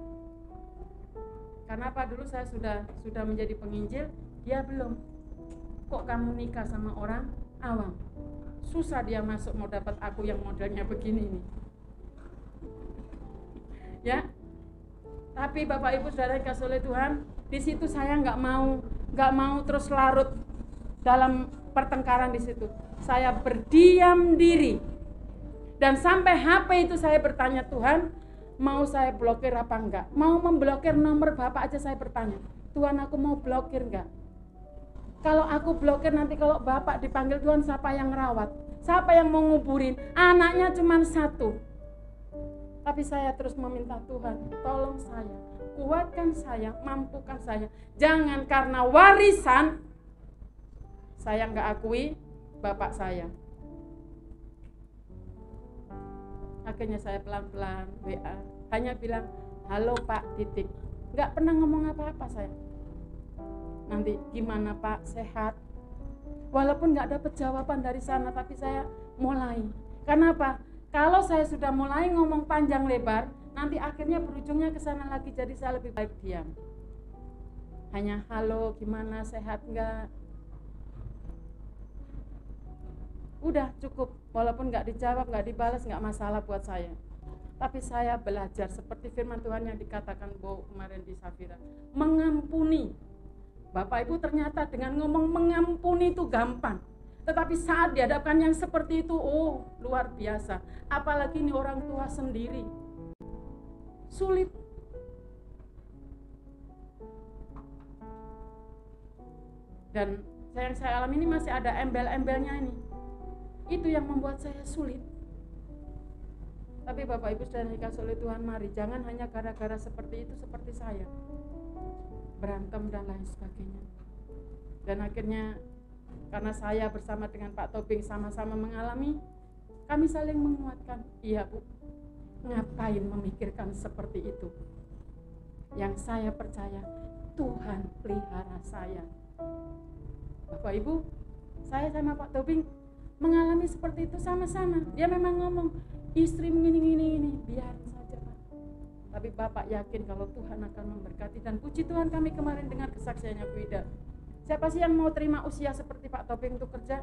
Karena apa? Dulu saya sudah menjadi penginjil, dia belum. Kok kamu nikah sama orang awam? Susah dia masuk mau dapat aku yang modelnya begini nih. Ya. Tapi Bapak Ibu Saudara yang dikasihi oleh Tuhan, di situ saya nggak mau terus larut dalam pertengkaran di situ. Saya berdiam diri. Dan sampai HP itu saya bertanya, Tuhan, mau saya blokir apa enggak? Mau memblokir nomor Bapak aja saya bertanya, Tuhan, aku mau blokir enggak? Kalau aku blokir nanti kalau Bapak dipanggil Tuhan, siapa yang ngerawat? Siapa yang mau nguburin? Anaknya cuma 1. Tapi saya terus meminta Tuhan, tolong saya, kuatkan saya, mampukan saya. Jangan karena warisan saya nggak akui bapak saya. Akhirnya saya pelan-pelan WA, hanya bilang, halo Pak, titik. Nggak pernah ngomong apa-apa saya. Nanti gimana Pak, sehat? Walaupun nggak dapat jawaban dari sana, tapi saya mulai. Karena apa? Kalau saya sudah mulai ngomong panjang lebar, nanti akhirnya berujungnya ke sana lagi, jadi saya lebih baik diam. Hanya halo, gimana, sehat enggak? Udah cukup, walaupun nggak dijawab, nggak dibalas, nggak masalah buat saya. Tapi saya belajar seperti firman Tuhan yang dikatakan Bu kemarin di Safira, mengampuni. Bapak Ibu, ternyata dengan ngomong mengampuni itu gampang. Tetapi saat dihadapkan yang seperti itu, oh luar biasa. Apalagi ini orang tua sendiri. Sulit. Dan yang saya alami ini masih ada embel-embelnya ini. Itu yang membuat saya sulit. Tapi Bapak Ibu Saudara yang dikasihi oleh Tuhan, mari jangan hanya gara-gara seperti itu seperti saya. Berantem dan lain sebagainya. Dan akhirnya karena saya bersama dengan Pak Tobing sama-sama mengalami, kami saling menguatkan. Iya Bu, ngapain memikirkan seperti itu? Yang saya percaya, Tuhan pelihara saya. Bapak Ibu, saya sama Pak Tobing mengalami seperti itu sama-sama. Dia memang ngomong, istri ini, biarin saja Pak. Tapi Bapak yakin kalau Tuhan akan memberkati. Dan puji Tuhan, kami kemarin dengar kesaksiannya Bu Ida. Siapa sih yang mau terima usia seperti Pak Tobing untuk kerja?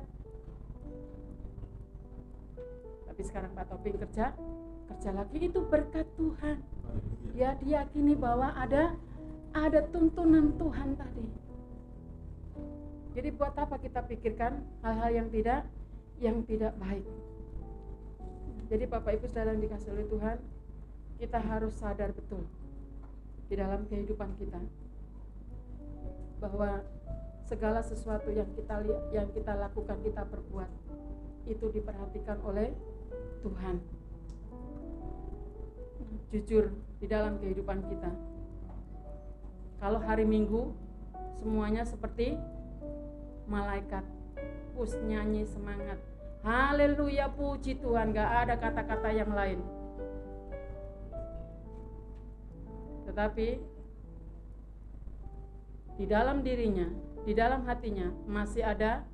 Tapi sekarang Pak Tobing kerja lagi, itu berkat Tuhan. Ya, diyakini bahwa ada tuntunan Tuhan tadi. Jadi buat apa kita pikirkan hal-hal yang tidak baik? Jadi Bapak Ibu Saudara yang dikasihi oleh Tuhan, kita harus sadar betul di dalam kehidupan kita bahwa segala sesuatu yang kita lakukan, kita perbuat, itu diperhatikan oleh Tuhan. Jujur di dalam kehidupan kita. Kalau hari Minggu semuanya seperti malaikat, push nyanyi semangat, haleluya, puji Tuhan, gak ada kata-kata yang lain. Tetapi di dalam dirinya di dalam hatinya masih ada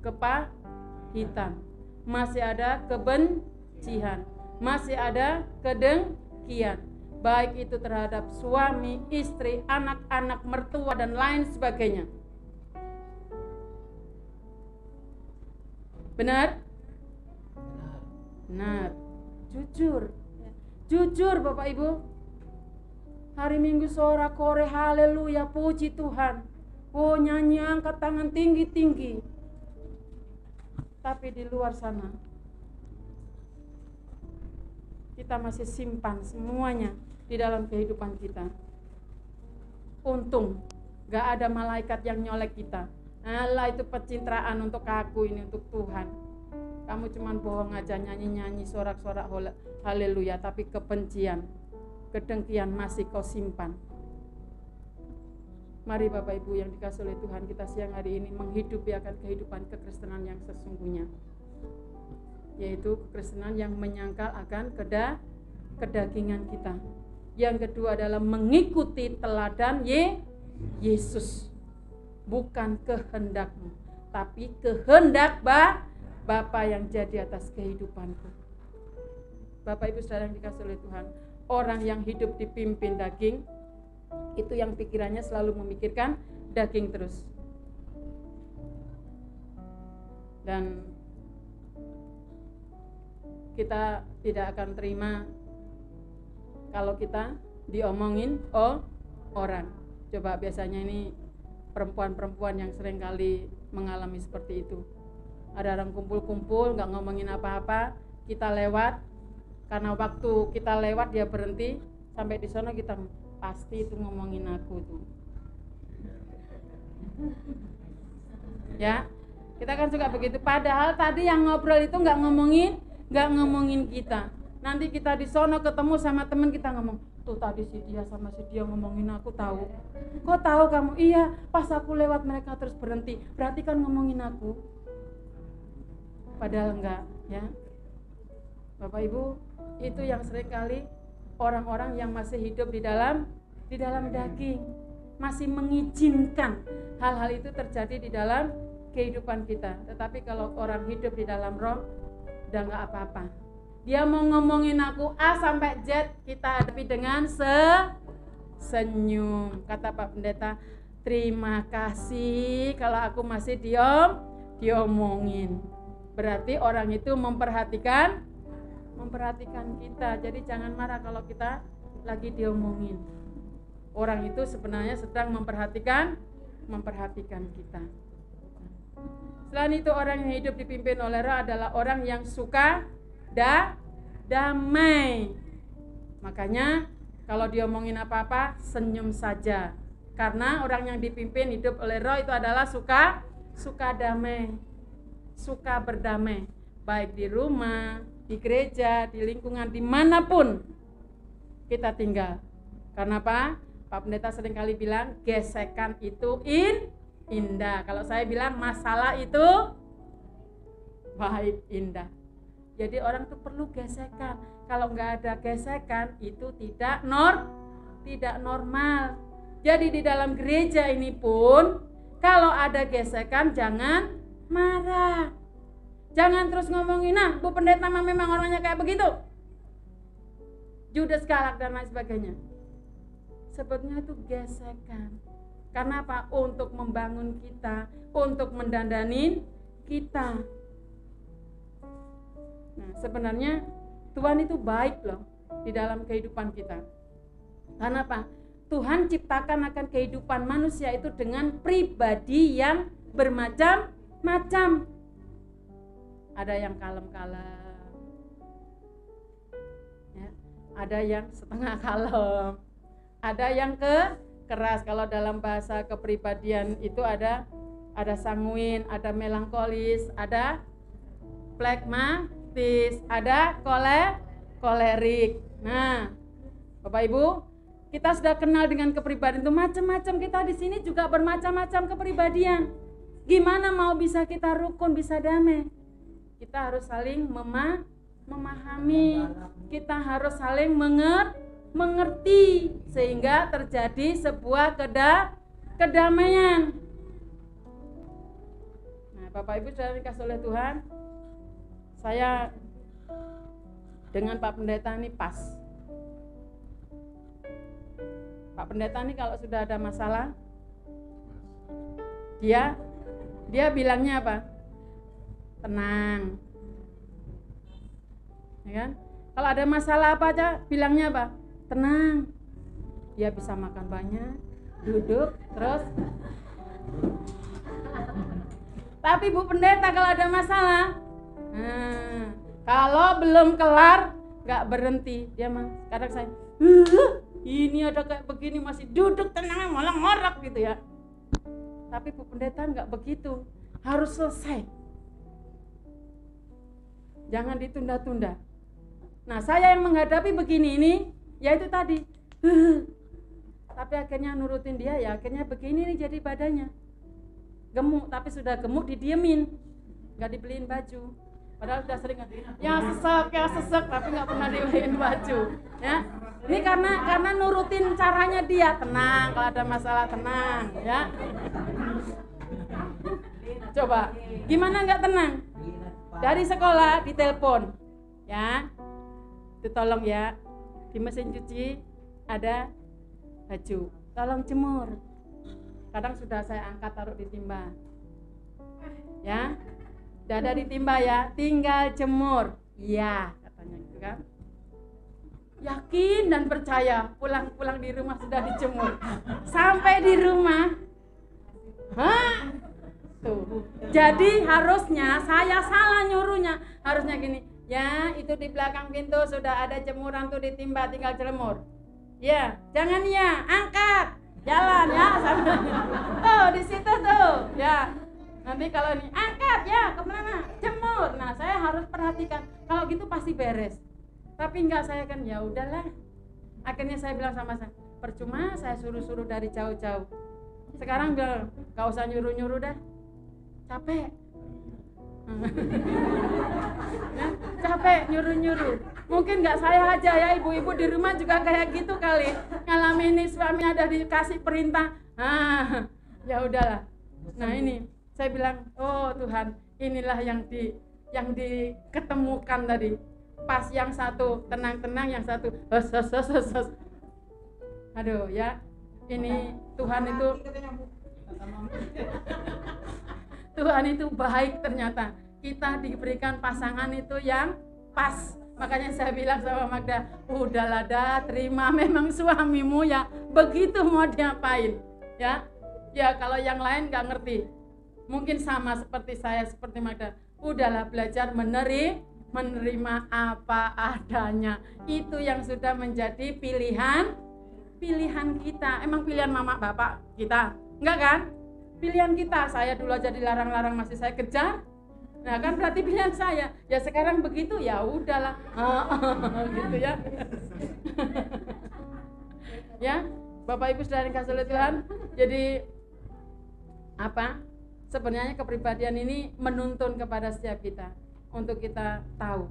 kepahitan, masih ada kebencian, masih ada kedengkian, baik itu terhadap suami, istri, anak-anak, mertua, dan lain sebagainya. Benar? Benar. Jujur Bapak Ibu. Hari Minggu sorak-kore haleluya, puji Tuhan. Oh, nyanyi angkat tangan tinggi-tinggi. Tapi di luar sana kita masih simpan semuanya di dalam kehidupan kita. Untung gak ada malaikat yang nyolek kita. Allah, itu pencitraan untuk aku, ini untuk Tuhan. Kamu cuman bohong aja, nyanyi-nyanyi sorak-sorak haleluya, tapi kebencian, kedengkian masih kau simpan. Mari Bapak Ibu yang dikasihi oleh Tuhan, kita siang hari ini menghidupi akan kehidupan kekristenan yang sesungguhnya, yaitu kekristenan yang menyangkal akan kedagingan kita. Yang kedua adalah mengikuti teladan Yesus. Bukan kehendakmu, tapi kehendak Bapa yang jadi atas kehidupanku. Bapak Ibu Saudara yang dikasihi oleh Tuhan, orang yang hidup dipimpin daging, itu yang pikirannya selalu memikirkan daging terus. Dan kita tidak akan terima kalau kita diomongin orang. Coba biasanya ini perempuan-perempuan yang sering kali mengalami seperti itu. Ada orang kumpul-kumpul gak ngomongin apa-apa, kita lewat, karena waktu kita lewat dia berhenti, sampai di sana kita pasti itu ngomongin aku tuh. Ya, kita kan suka begitu. Padahal tadi yang ngobrol itu gak ngomongin kita. Nanti kita di sono ketemu sama teman kita ngomong, tuh tadi si dia sama si dia ngomongin aku, tahu. Kok tahu kamu? Iya, pas aku lewat mereka terus berhenti. Berarti kan ngomongin aku. Padahal enggak, ya. Bapak Ibu, itu yang sering kali orang-orang yang masih hidup di dalam daging, masih mengizinkan hal-hal itu terjadi di dalam kehidupan kita. Tetapi kalau orang hidup di dalam roh, udah enggak apa-apa. Dia mau ngomongin aku A sampai Z, kita hadapi dengan senyum. Kata Pak Pendeta, terima kasih kalau aku masih diomongin. Berarti orang itu memperhatikan kita. Jadi jangan marah kalau kita lagi diomongin. Orang itu sebenarnya sedang memperhatikan kita. Selain itu, orang yang hidup dipimpin oleh Roh adalah orang yang suka damai. Makanya kalau diomongin apa-apa, senyum saja. Karena orang yang dipimpin hidup oleh Roh itu adalah suka damai, suka berdamai, baik di rumah, di gereja, di lingkungan, dimanapun kita tinggal. Karena apa? Pak Pendeta seringkali bilang, gesekan itu indah. Kalau saya bilang, masalah itu baik, indah. Jadi orang tuh perlu gesekan. Kalau nggak ada gesekan itu tidak normal. Jadi di dalam gereja ini pun kalau ada gesekan jangan marah. Jangan terus ngomongin, nah Bu Pendeta memang orangnya kayak begitu, judes, galak dan lain sebagainya. Sebetulnya itu gesekan. Karena apa? Untuk membangun kita, untuk mendandanin kita. Nah, sebenarnya Tuhan itu baik loh di dalam kehidupan kita. Karena apa? Tuhan ciptakan akan kehidupan manusia itu dengan pribadi yang bermacam-macam. Ada yang kalem-kalem, ya, ada yang setengah kalem, ada yang keras. Kalau dalam bahasa kepribadian itu ada sanguin, ada melankolis, ada flekmatis, ada kolerik. Nah, Bapak Ibu, kita sudah kenal dengan kepribadian itu macam-macam. Kita di sini juga bermacam-macam kepribadian. Gimana mau bisa kita rukun, bisa damai? Kita harus saling memahami. Kita harus saling mengerti sehingga terjadi sebuah kedamaian. Bapak Ibu sudah dikasih oleh Tuhan, saya dengan Pak Pendeta ini pas. Pak Pendeta ini kalau sudah ada masalah, dia bilangnya apa? Tenang. Ya kan? Kalau ada masalah apa aja, bilangnya apa? Tenang. Dia bisa makan banyak, duduk, terus. Tapi Bu Pendeta kalau ada masalah, kalau belum kelar, nggak berhenti. Dia mah, kadang saya, ini ada kayak begini masih duduk tenang, malah ngorok gitu ya. Tapi Bu Pendeta nggak begitu, harus selesai. Jangan ditunda-tunda. Nah, saya yang menghadapi begini ini, ya itu tadi. Tapi akhirnya nurutin dia, ya akhirnya begini nih jadi badannya. Gemuk, tapi sudah gemuk didiemin. Nggak dibeliin baju. Padahal sudah sering, ya sesek, tapi nggak pernah dibeliin baju. Ya, ini karena nurutin caranya dia, tenang, kalau ada masalah tenang, ya. Coba, gimana nggak tenang? Dari sekolah ditelepon, ya. Itu tolong ya, di mesin cuci ada baju, tolong jemur. Kadang sudah saya angkat taruh di timba, ya. Udah ada di timba ya, tinggal jemur. Iya, katanya gitu kan. Yakin dan percaya, pulang di rumah sudah dijemur. Sampai di rumah, tuh. Jadi harusnya saya salah nyuruhnya. Harusnya gini, ya itu di belakang pintu sudah ada jemuran tuh ditimba, tinggal jemur. Ya, jangan ya, angkat, jalan ya. Tuh di situ tuh, ya. Nanti kalau ini angkat ya kemana, jemur. Nah saya harus perhatikan. Kalau gitu pasti beres. Tapi enggak, saya kan ya udahlah. Akhirnya saya bilang sama saya, percuma saya suruh-suruh dari jauh-jauh. Sekarang bilang gak usah nyuruh-nyuruh dah. Capek. Ya, capek nyuruh-nyuruh. Mungkin nggak saya aja ya, ibu-ibu di rumah juga kayak gitu kali. Ngalamin ini suaminya ada dikasih perintah. Ya udahlah. Nah ini saya bilang, oh Tuhan, inilah yang diketemukan tadi. Pas yang satu tenang-tenang, yang satu hos. Aduh ya, ini Tuhan itu baik ternyata. Kita diberikan pasangan itu yang pas. Makanya saya bilang sama Magda, udahlah dah, terima memang suamimu ya, begitu mau diapain. Ya kalau yang lain gak ngerti, mungkin sama seperti saya, seperti Magda. Udahlah belajar menerima apa adanya. Itu yang sudah menjadi pilihan kita. Emang pilihan mama bapak kita? Enggak kan? Pilihan kita. Saya dulu aja dilarang-larang masih saya kejar. Nah kan berarti pilihan saya. Ya sekarang begitu, ya udahlah. Gitu ya. Ya, Bapak Ibu saudara yang kasih oleh Tuhan. Jadi apa? Sebenarnya kepribadian ini menuntun kepada setiap kita untuk kita tahu,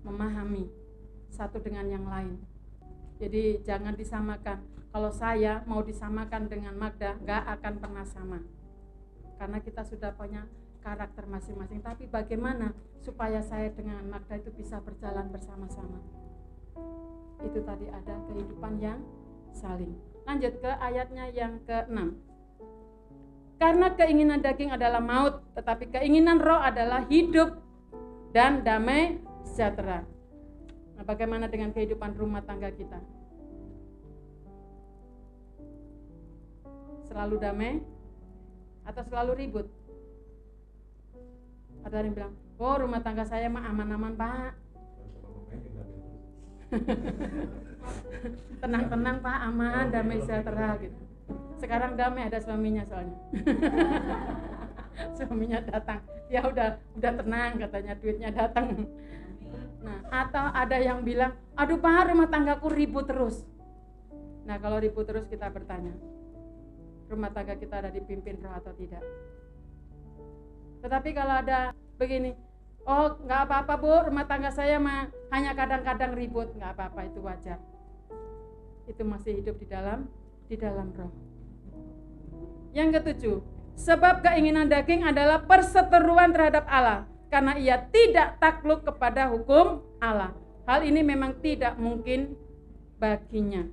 memahami satu dengan yang lain. Jadi jangan disamakan. Kalau saya mau disamakan dengan Magda, nggak akan pernah sama. Karena kita sudah punya karakter masing-masing. Tapi bagaimana supaya saya dengan Magda itu bisa berjalan bersama-sama? Itu tadi ada kehidupan yang saling. Lanjut ke ayatnya yang ke-6. Karena keinginan daging adalah maut, tetapi keinginan roh adalah hidup dan damai sejahtera. Nah, bagaimana dengan kehidupan rumah tangga kita? Selalu damai atau selalu ribut? Ada yang bilang, oh rumah tangga saya mah aman-aman Pak. Tenang-tenang Pak, aman, damai sejahtera gitu. Sekarang damai, ada suaminya soalnya. Suaminya datang, ya udah tenang katanya, duitnya datang. Nah, atau ada yang bilang, aduh Pak, rumah tanggaku ribut terus. Nah, kalau ribut terus kita bertanya, rumah tangga kita ada dipimpin roh atau tidak? Tetapi kalau ada begini, oh nggak apa-apa Bu, rumah tangga saya mah hanya kadang-kadang ribut, nggak apa-apa, itu wajar. Itu masih hidup di dalam roh. Yang ketujuh, Sebab keinginan daging adalah perseteruan terhadap Allah, karena ia tidak takluk kepada hukum Allah. Hal ini memang tidak mungkin baginya.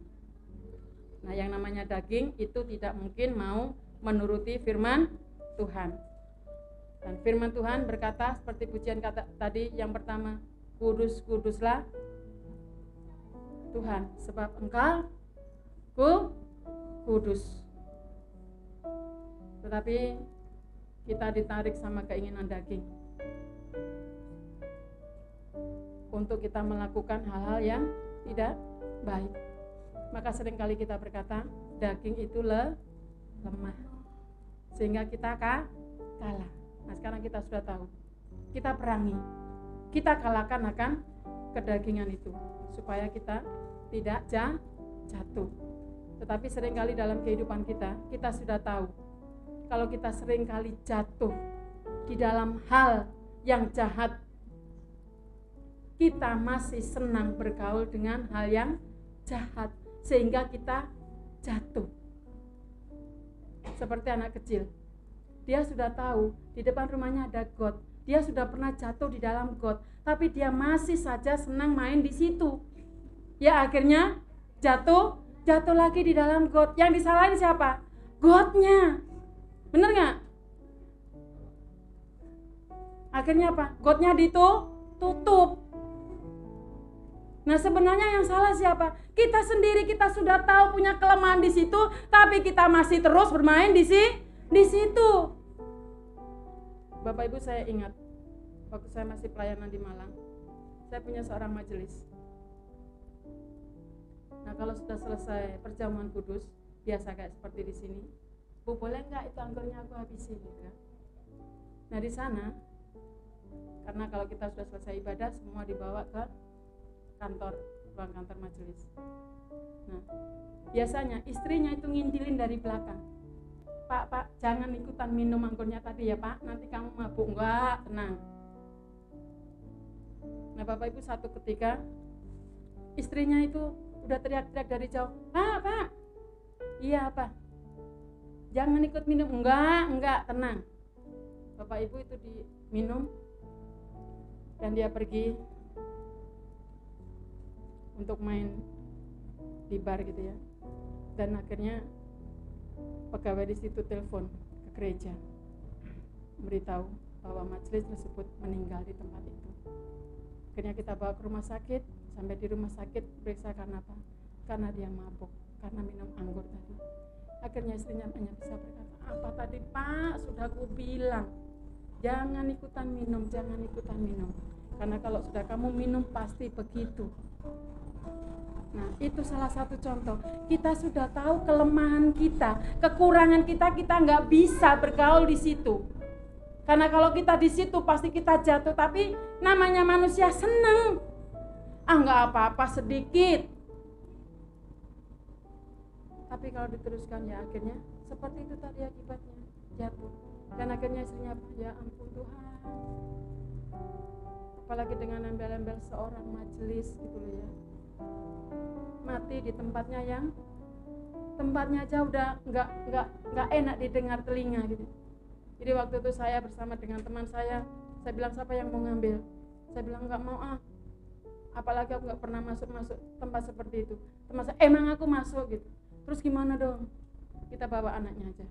Nah, yang namanya daging itu tidak mungkin mau menuruti firman Tuhan. Dan firman Tuhan berkata seperti pujian kata tadi yang pertama, kudus, kuduslah Tuhan, sebab Engkau kudus. Tetapi kita ditarik sama keinginan daging untuk kita melakukan hal-hal yang tidak baik. Maka seringkali kita berkata daging itu lemah, sehingga kita kalah. Nah, sekarang kita sudah tahu, kita perangi, kita kalahkan akan kedagingan itu supaya kita tidak jatuh. Tetapi seringkali dalam kehidupan kita sudah tahu kalau kita seringkali jatuh di dalam hal yang jahat, kita masih senang bergaul dengan hal yang jahat sehingga kita jatuh. Seperti anak kecil, dia sudah tahu di depan rumahnya ada got, dia sudah pernah jatuh di dalam got, tapi dia masih saja senang main di situ. Ya akhirnya jatuh lagi di dalam got. Yang disalahin siapa? Gotnya. Bener nggak? Akhirnya apa? Gotnya ditutup. Nah, sebenarnya yang salah siapa? Kita sendiri, kita sudah tahu punya kelemahan di situ, tapi kita masih terus bermain di situ. Bapak Ibu, saya ingat waktu saya masih pelayanan di Malang, saya punya seorang majelis. Nah, kalau sudah selesai perjamuan kudus, biasa kayak seperti di sini, Bu, boleh nggak itu anggurnya aku habisin, gitu kan? Nah, di sana, karena kalau kita sudah selesai ibadah, semua dibawa ke ruang kantor majelis. Nah, biasanya istrinya itu ngintilin dari belakang. Pak, jangan ikutan minum anggurnya tadi ya Pak, nanti kamu mabuk. Enggak, tenang. Nah, Bapak Ibu, satu ketika istrinya itu udah teriak-teriak dari jauh, Pak, iya apa? Jangan ikut minum. Enggak, tenang. Bapak Ibu itu diminum dan dia pergi untuk main di bar gitu ya. Dan akhirnya pegawai di situ telepon ke gereja memberitahu bahwa majelis tersebut meninggal di tempat itu. Akhirnya kita bawa ke rumah sakit. Sampai di rumah sakit periksa karena apa? Karena dia mabuk, karena minum anggur tadi. Akhirnya istrinya hanya bisa berkata, apa tadi Pak, sudah aku bilang jangan ikutan minum. Karena kalau sudah kamu minum pasti begitu. Nah, itu salah satu contoh. Kita sudah tahu kelemahan kita, kekurangan kita nggak bisa bergaul di situ. Karena kalau kita di situ pasti kita jatuh. Tapi namanya manusia senang. Nggak apa-apa sedikit. Tapi kalau diteruskan ya akhirnya seperti itu tadi akibatnya, jatuh. Dan akhirnya istrinya, ya ampun Tuhan. Apalagi dengan embel-embel seorang majelis gitu loh ya. Mati di tempatnya aja udah nggak enak didengar telinga gitu. Jadi waktu itu saya bersama dengan teman saya bilang siapa yang mau ngambil? Saya bilang nggak mau apalagi aku nggak pernah masuk tempat seperti itu. Teman saya, emang aku masuk gitu. Terus gimana dong? Kita bawa anaknya aja.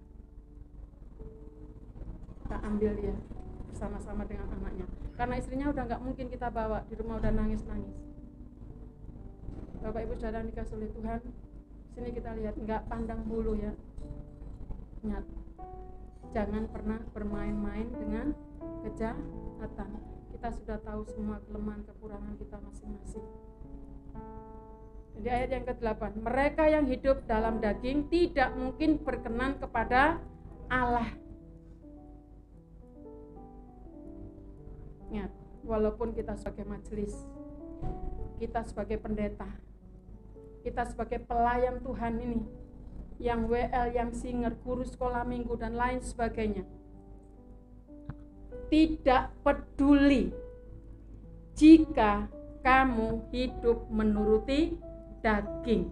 Kita ambil dia bersama-sama dengan anaknya. Karena istrinya udah nggak mungkin kita bawa, di rumah udah nangis-nangis. Bapak Ibu Saudara yang dikasihi oleh Tuhan, sini kita lihat nggak pandang bulu ya. Ingat, jangan pernah bermain-main dengan kejahatan. Kita sudah tahu semua kelemahan kekurangan kita masing-masing. Jadi ayat yang ke-8, mereka yang hidup dalam daging tidak mungkin berkenan kepada Allah. Ingat, walaupun kita sebagai majelis, kita sebagai pendeta, kita sebagai pelayan Tuhan ini, yang WL, yang singer, guru sekolah minggu dan lain sebagainya, tidak peduli jika kamu hidup menuruti daging.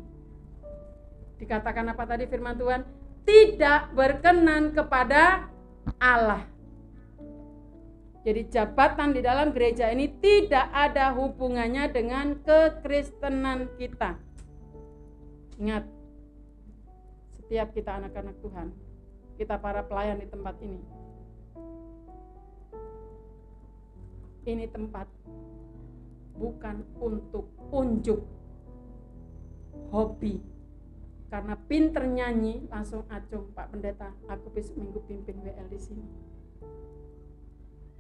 Dikatakan apa tadi firman Tuhan? Tidak berkenan kepada Allah. Jadi jabatan di dalam gereja ini tidak ada hubungannya dengan kekristenan kita. Ingat, setiap kita anak-anak Tuhan, kita para pelayan di tempat ini tempat bukan untuk unjuk hobi. Karena pinter nyanyi, langsung acung, Pak Pendeta, aku besok minggu pimpin WL di sini.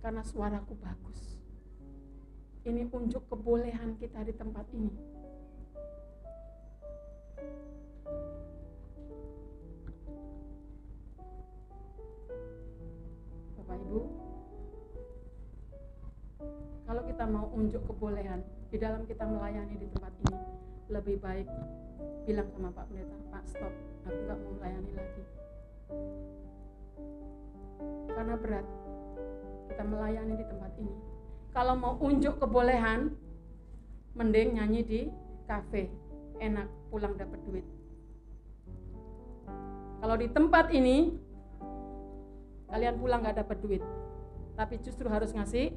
Karena suaraku bagus. Ini unjuk kebolehan kita di tempat ini. Bapak Ibu, kalau kita mau unjuk kebolehan di dalam kita melayani di tempat ini, lebih baik bilang sama Pak Pendeta, Pak stop, aku gak mau melayani lagi. Karena berat kita melayani di tempat ini. Kalau mau unjuk kebolehan, mending nyanyi di kafe, enak, pulang dapat duit. Kalau di tempat ini, kalian pulang gak dapat duit, tapi justru harus ngasih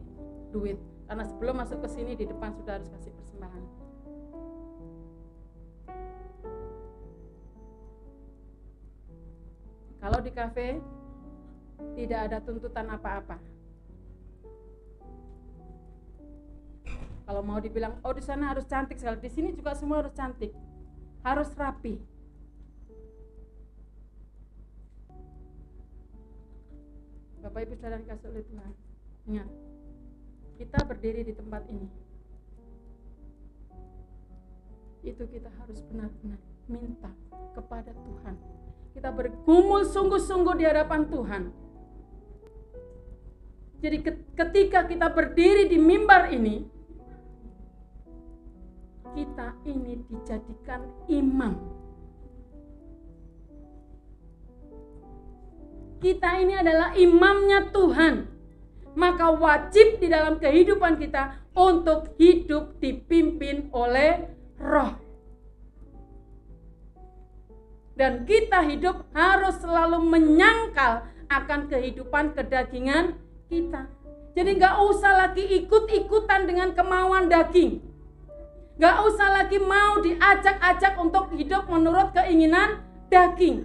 duit. Karena sebelum masuk ke sini di depan sudah harus kasih persembahan. Kalau di kafe tidak ada tuntutan apa-apa. Kalau mau dibilang, oh di sana harus cantik sekali, di sini juga semua harus cantik, harus rapi. Bapak Ibu Saudara dikasih oleh Tuhan, ingat, kita berdiri di tempat ini, itu kita harus benar-benar minta kepada Tuhan. Kita bergumul sungguh-sungguh di hadapan Tuhan. Jadi ketika kita berdiri di mimbar ini, kita ini dijadikan imam. Kita ini adalah imamnya Tuhan. Maka wajib di dalam kehidupan kita untuk hidup dipimpin oleh Roh. Dan kita hidup harus selalu menyangkal akan kehidupan kedagingan kita. Jadi gak usah lagi ikut-ikutan dengan kemauan daging. Gak usah lagi mau diajak-ajak untuk hidup menurut keinginan daging.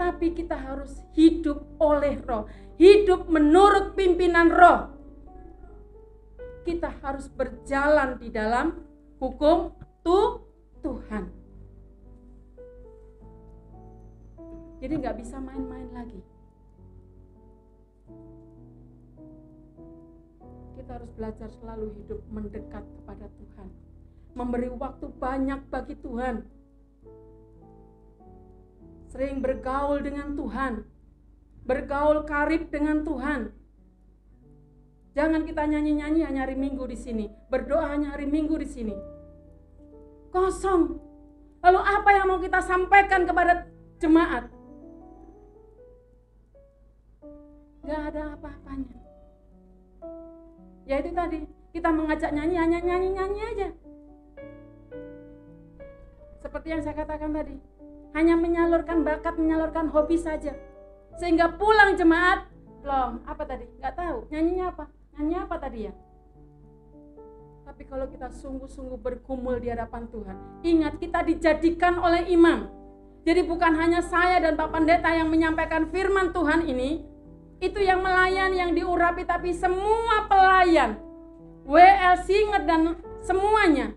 Tapi kita harus hidup oleh Roh. Hidup menurut pimpinan Roh. Kita harus berjalan di dalam hukum Tuhan. Jadi gak bisa main-main lagi. Kita harus belajar selalu hidup mendekat kepada Tuhan. Memberi waktu banyak bagi Tuhan. Sering bergaul dengan Tuhan. Bergaul karib dengan Tuhan. Jangan kita nyanyi-nyanyi hanya hari Minggu di sini. Berdoa hanya hari Minggu di sini. Kosong. Lalu apa yang mau kita sampaikan kepada jemaat? Gak ada apa-apanya. Ya itu tadi, kita mengajak nyanyi, hanya nyanyi-nyanyi aja. Seperti yang saya katakan tadi, hanya menyalurkan bakat, menyalurkan hobi saja. Sehingga pulang jemaat, loh apa tadi? Gak tahu, nyanyinya apa? Nyanyi apa tadi ya? Tapi kalau kita sungguh-sungguh bergumul di hadapan Tuhan, ingat kita dijadikan oleh imam. Jadi bukan hanya saya dan Pak Pendeta yang menyampaikan firman Tuhan ini, itu yang melayani, yang diurapi, tapi semua pelayan, WL Singer dan semuanya,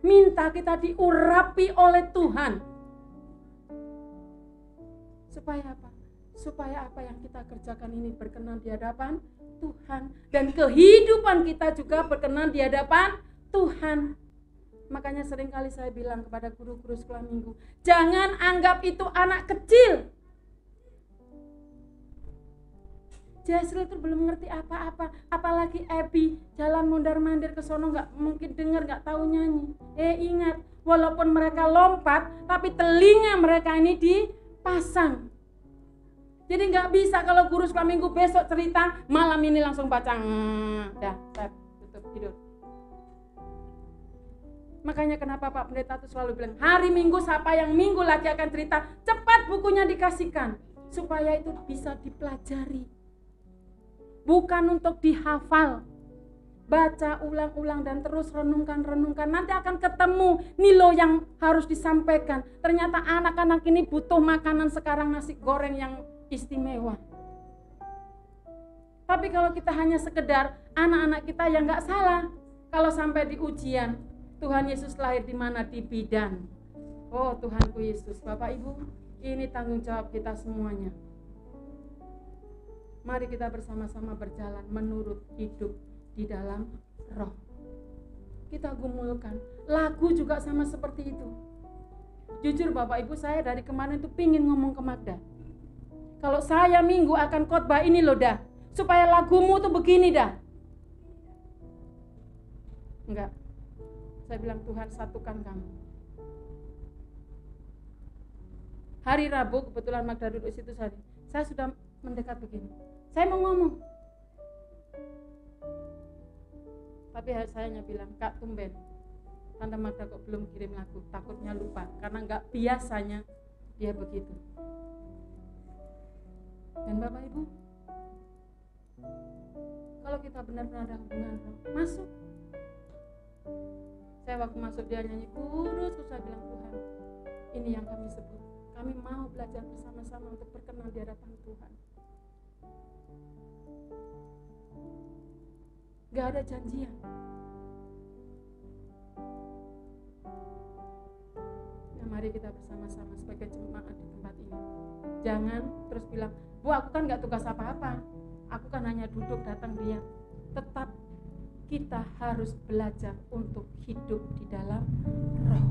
minta kita diurapi oleh Tuhan. Supaya apa? Supaya apa yang kita kerjakan ini berkenan di hadapan Tuhan. Dan kehidupan kita juga berkenan di hadapan Tuhan. Makanya seringkali saya bilang kepada guru-guru sekolah minggu, jangan anggap itu anak kecil. Jasril itu belum ngerti apa-apa, apalagi Ebi jalan mondar-mandir ke sono nggak mungkin dengar, nggak tahu nyanyi. Ingat, walaupun mereka lompat, tapi telinga mereka ini dipasang. Jadi nggak bisa kalau guru sekolah minggu besok cerita, malam ini langsung baca, dah, tutup tidur. Makanya kenapa Pak Pendeta itu selalu bilang, hari Minggu siapa yang minggu lagi akan cerita, cepat bukunya dikasihkan. supaya itu bisa dipelajari. Bukan untuk dihafal. Baca ulang-ulang dan terus renungkan. Nanti akan ketemu nih loh yang harus disampaikan. Ternyata anak-anak ini butuh makanan sekarang, nasi goreng yang istimewa. Tapi kalau kita hanya sekedar anak-anak kita yang gak salah. Kalau sampai di ujian, Tuhan Yesus lahir di mana? Di bidan. Oh Tuhanku Yesus, Bapak Ibu, ini tanggung jawab kita semuanya. Mari kita bersama-sama berjalan menurut hidup di dalam roh. Kita gumulkan. Lagu juga sama seperti itu. Jujur Bapak Ibu, saya dari kemarin tuh pingin ngomong ke Magda. Kalau saya minggu akan khotbah ini loh dah, supaya lagumu tuh begini dah. Enggak. Saya bilang Tuhan satukan kami. Hari Rabu kebetulan Magda duduk situ saya sudah mendekat begini. Saya mau ngomong. Tapi saya hanya bilang, Kak tumben. Tante Magda kok belum kirim lagu, takutnya lupa. Karena enggak biasanya dia begitu. Dan Bapak Ibu, kalau kita benar-benar ada hubungan roh, masuk. Saya waktu masuk dia nyanyi kurus, saya bilang Tuhan, ini yang kami sebut. Kami mau belajar bersama-sama untuk berkenan di hadapan Tuhan. Gak ada janjian. Nah, mari kita bersama-sama sebagai jemaat di tempat ini. Jangan terus bilang, Bu aku kan gak tugas apa-apa. Aku kan hanya duduk datang diam. Tetap kita harus belajar untuk hidup di dalam roh.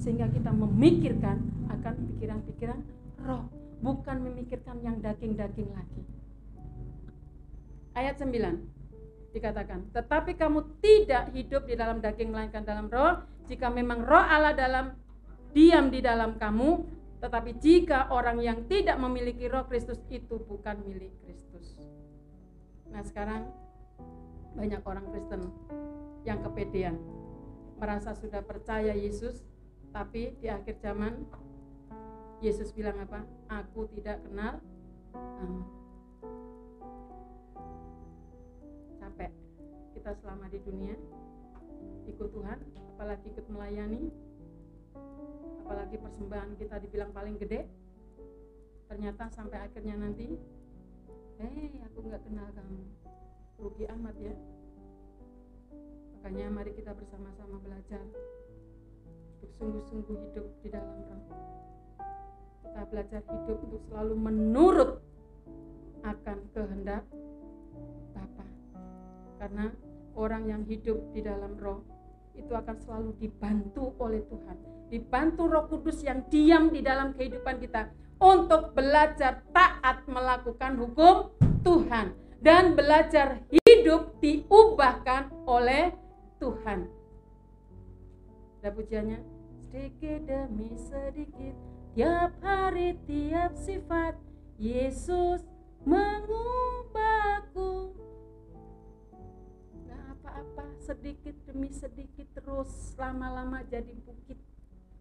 Sehingga kita memikirkan akan pikiran-pikiran roh, bukan memikirkan yang daging-daging lagi. Ayat 9 dikatakan, tetapi kamu tidak hidup di dalam daging melainkan dalam roh, jika memang roh Allah diam di dalam kamu. Tetapi jika orang yang tidak memiliki roh Kristus itu bukan milik Kristus. Nah sekarang banyak orang Kristen yang kepedean, merasa sudah percaya Yesus, tapi di akhir zaman Yesus bilang apa? Aku tidak kenal kamu. Capek kita selama di dunia ikut Tuhan, apalagi ikut melayani, apalagi persembahan kita dibilang paling gede. Ternyata sampai akhirnya nanti aku gak kenal kamu. Rugi amat ya. Makanya mari kita bersama-sama belajar untuk sungguh-sungguh hidup di dalam roh. Kita belajar hidup untuk selalu menurut akan kehendak Bapa. Karena orang yang hidup di dalam roh itu akan selalu dibantu oleh Tuhan, dibantu Roh Kudus yang diam di dalam kehidupan kita untuk belajar taat melakukan hukum Tuhan dan belajar hidup diubahkan oleh Tuhan. Ada pujiannya, sedikit demi sedikit, tiap hari tiap sifat, Yesus mengubahku. Apa sedikit demi sedikit terus lama-lama jadi bukit.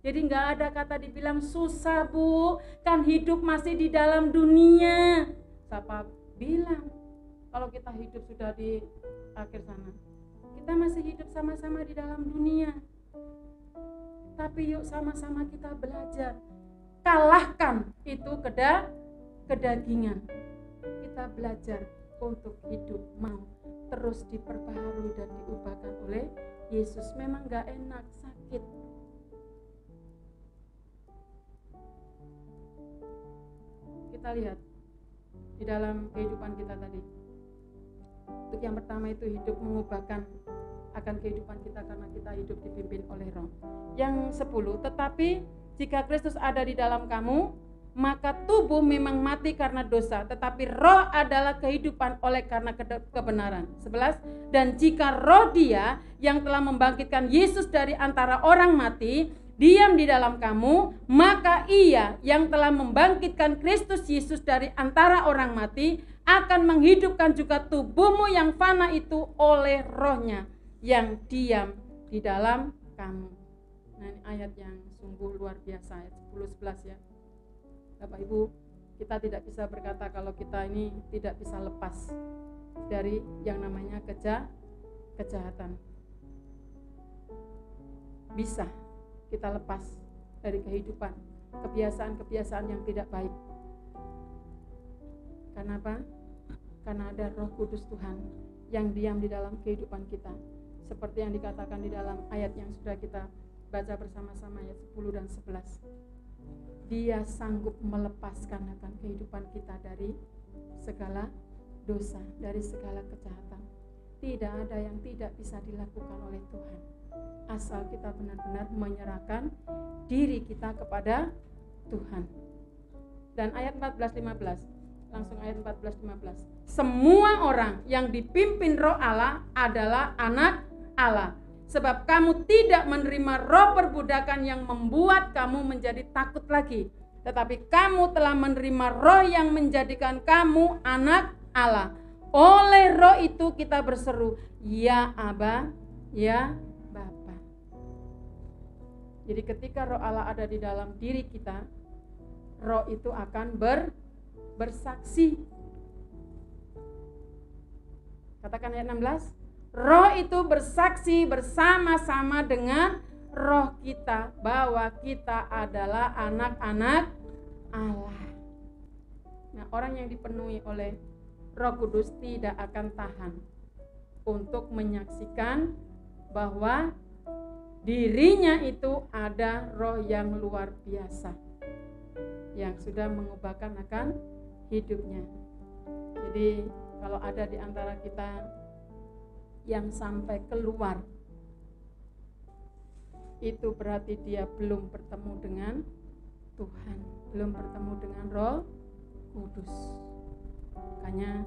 Jadi nggak ada kata dibilang susah Bu, kan hidup masih di dalam dunia. Siapa bilang kalau kita hidup sudah di akhir sana? Kita masih hidup sama-sama di dalam dunia. Tapi yuk sama-sama kita belajar kalahkan itu kedagingan. Kita belajar untuk hidup mau terus diperbaharui dan diubahkan oleh Yesus. Memang gak enak, sakit. Kita lihat di dalam kehidupan kita tadi. Untuk yang pertama itu hidup mengubahkan akan kehidupan kita karena kita hidup dipimpin oleh Roh. Yang 10, tetapi jika Kristus ada di dalam kamu, maka tubuh memang mati karena dosa, tetapi roh adalah kehidupan oleh karena kebenaran. 11, dan jika roh Dia yang telah membangkitkan Yesus dari antara orang mati diam di dalam kamu, maka Ia yang telah membangkitkan Kristus Yesus dari antara orang mati akan menghidupkan juga tubuhmu yang fana itu oleh rohnya yang diam di dalam kamu. Nah ini ayat yang sungguh luar biasa, ayat 10-11 ya. Bapak Ibu, Kita tidak bisa berkata kalau kita ini tidak bisa lepas dari yang namanya kejahatan. Bisa kita lepas dari kehidupan, kebiasaan-kebiasaan yang tidak baik. Karena apa? Karena ada Roh Kudus Tuhan yang diam di dalam kehidupan kita. Seperti yang dikatakan di dalam ayat yang sudah kita baca bersama-sama, ayat 10 dan 11. Dia sanggup melepaskan akan kehidupan kita dari segala dosa, dari segala kejahatan. Tidak ada yang tidak bisa dilakukan oleh Tuhan, asal kita benar-benar menyerahkan diri kita kepada Tuhan. Dan ayat 14-15, langsung ayat 14-15. Semua orang yang dipimpin Roh Allah adalah anak Allah. Sebab kamu tidak menerima roh perbudakan yang membuat kamu menjadi takut lagi, tetapi kamu telah menerima roh yang menjadikan kamu anak Allah. Oleh roh itu kita berseru, ya Aba, ya Bapa. Jadi ketika Roh Allah ada di dalam diri kita, roh itu akan bersaksi. Katakan ayat 16. Roh itu bersaksi bersama-sama dengan roh kita bahwa kita adalah anak-anak Allah. Nah, orang yang dipenuhi oleh Roh Kudus tidak akan tahan untuk menyaksikan bahwa dirinya itu ada roh yang luar biasa yang sudah mengubahkan akan hidupnya. Jadi kalau ada di antara kita yang sampai keluar, itu berarti dia belum bertemu dengan Tuhan, belum bertemu dengan Roh Kudus. Makanya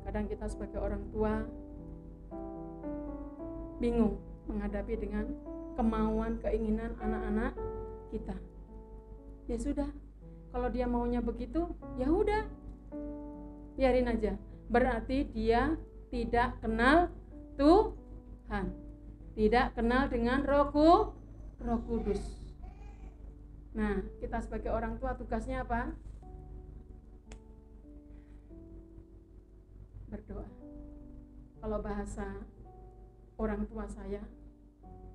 kadang kita sebagai orang tua bingung menghadapi dengan kemauan, keinginan anak-anak kita. Ya sudah, kalau dia maunya begitu, ya udah, biarin aja. Berarti dia tidak kenal Tuhan, tidak kenal dengan Roh Kudus. Nah, kita sebagai orang tua tugasnya apa? Berdoa. Kalau bahasa orang tua saya,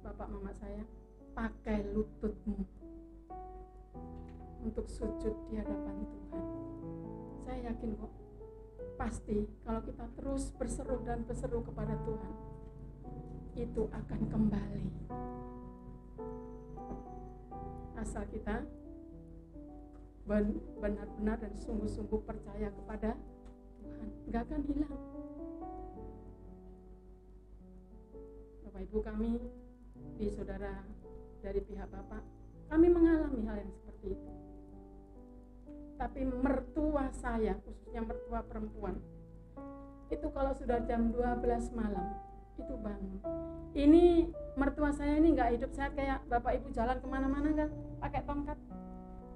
bapak mama saya, pakai lututmu untuk sujud di hadapan Tuhan. Saya yakin kok, pasti kalau kita terus berseru dan berseru kepada Tuhan, itu akan kembali. Asal kita benar-benar dan sungguh-sungguh percaya kepada Tuhan, gak akan hilang. Bapak Ibu kami, di saudara dari pihak Bapak, kami mengalami hal yang seperti itu. Tapi mertua saya, khususnya mertua perempuan, itu kalau sudah jam 12 malam itu bangun. Ini mertua saya ini nggak hidup sehat kayak Bapak Ibu jalan kemana-mana kan pakai tongkat.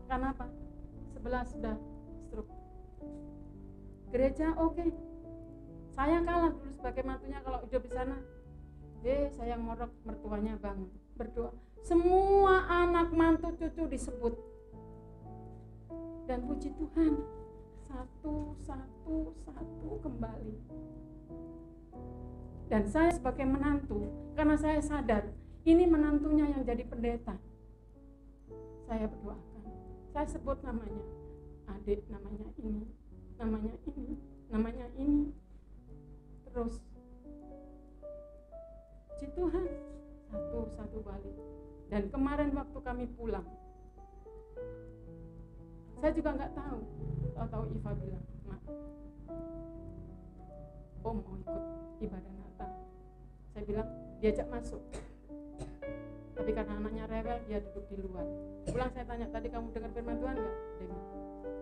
Karena apa? Sebelah sudah stroke. Gereja oke. Saya kalah dulu sebagai mantunya kalau hidup di sana. Saya ngorok, mertuanya bangun berdoa. Semua anak mantu cucu disebut. Dan puji Tuhan, satu kembali. Dan saya sebagai menantu, karena saya sadar ini menantunya yang jadi pendeta, saya berdoakan. Saya sebut namanya, adik namanya ini, namanya ini, namanya ini. Terus puji Tuhan, satu balik. Dan kemarin waktu kami pulang, saya juga nggak tahu. Tahu Iva bilang, "Mak, Om mau ikut ibadah Natal." Saya bilang, diajak masuk. Tapi karena anaknya rewel, dia duduk di luar. Pulang saya tanya, "Tadi kamu dengar firman Tuhan nggak?" Dengar.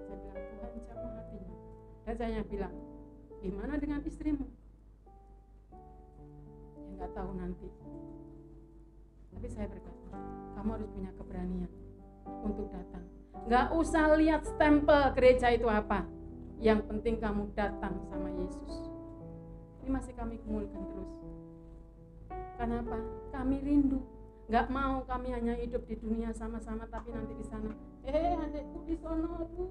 Saya bilang, "Tuhan jamah hatinya." Dan saya bilang, "Gimana dengan istrimu?" Ya nggak tahu nanti. Tapi saya berkata, kamu harus punya keberanian untuk datang. Gak usah lihat stempel gereja itu apa. Yang penting kamu datang sama Yesus. Ini masih kami gumulkan terus. Kenapa? Kami rindu. Gak mau kami hanya hidup di dunia sama-sama, tapi nanti di sana, adekku di sono tuh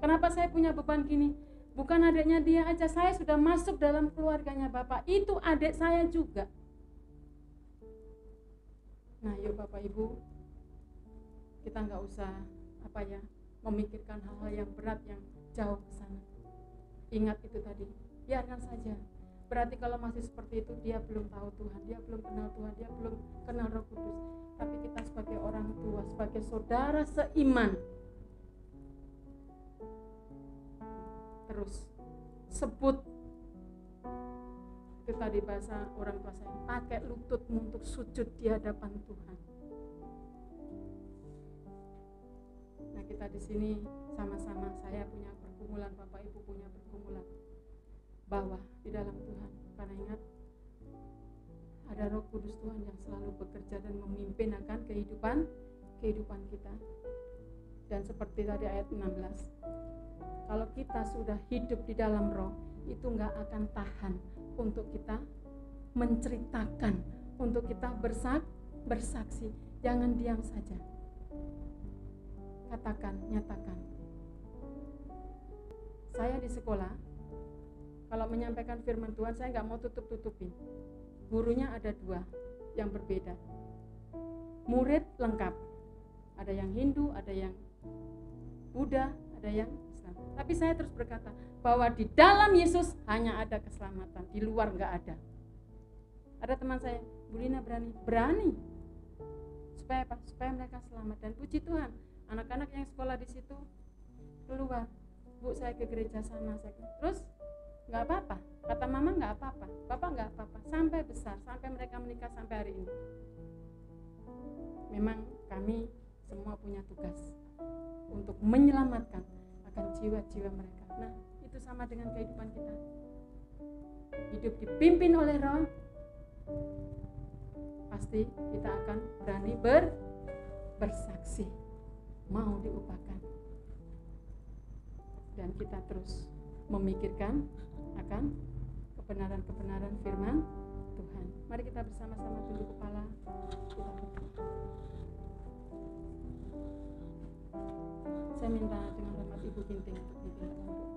Kenapa saya punya beban gini? Bukan adiknya dia aja, saya sudah masuk dalam keluarganya Bapak. Itu adik saya juga. Nah, yuk Bapak Ibu, kita nggak usah memikirkan hal-hal yang berat yang jauh ke sana. Ingat itu tadi, biarkan saja. Berarti kalau masih seperti itu, dia belum tahu Tuhan, dia belum kenal Tuhan, dia belum kenal Roh Kudus. Tapi kita sebagai orang tua, sebagai saudara seiman, terus sebut itu tadi bahasa orang tua saya, pakai lututmu untuk sujud di hadapan Tuhan. Nah, kita di sini sama-sama, saya punya pergumulan, Bapak Ibu punya pergumulan, bahwa di dalam Tuhan, karena ingat ada Roh Kudus Tuhan yang selalu bekerja dan memimpin akan kehidupan kita. Dan seperti tadi ayat 16, kalau kita sudah hidup di dalam Roh, itu nggak akan tahan untuk kita menceritakan, untuk kita bersaksi. Jangan diam saja, katakan, nyatakan. Saya di sekolah, kalau menyampaikan firman Tuhan, saya nggak mau tutup-tutupin. Gurunya ada 2 yang berbeda. Murid lengkap, ada yang Hindu, ada yang Buddha, ada yang Islam. Tapi saya terus berkata bahwa di dalam Yesus hanya ada keselamatan, di luar nggak ada. Ada teman saya, Bu Lina berani. Supaya apa? Supaya mereka selamat. Dan puji Tuhan, anak-anak yang sekolah di situ keluar, Bu saya ke gereja sana, terus nggak apa-apa, kata mama nggak apa-apa, papa nggak apa-apa, sampai besar, sampai mereka menikah sampai hari ini. Memang kami semua punya tugas untuk menyelamatkan akan jiwa-jiwa mereka. Nah, itu sama dengan kehidupan kita. Hidup dipimpin oleh Roh, pasti kita akan berani bersaksi, mau diubahkan. Dan kita terus memikirkan akan kebenaran-kebenaran firman Tuhan. Mari kita bersama-sama tunduk kepala, kita berdoa. Saya minta dengan hormat Ibu Ginting untuk dipimpin dalam doa.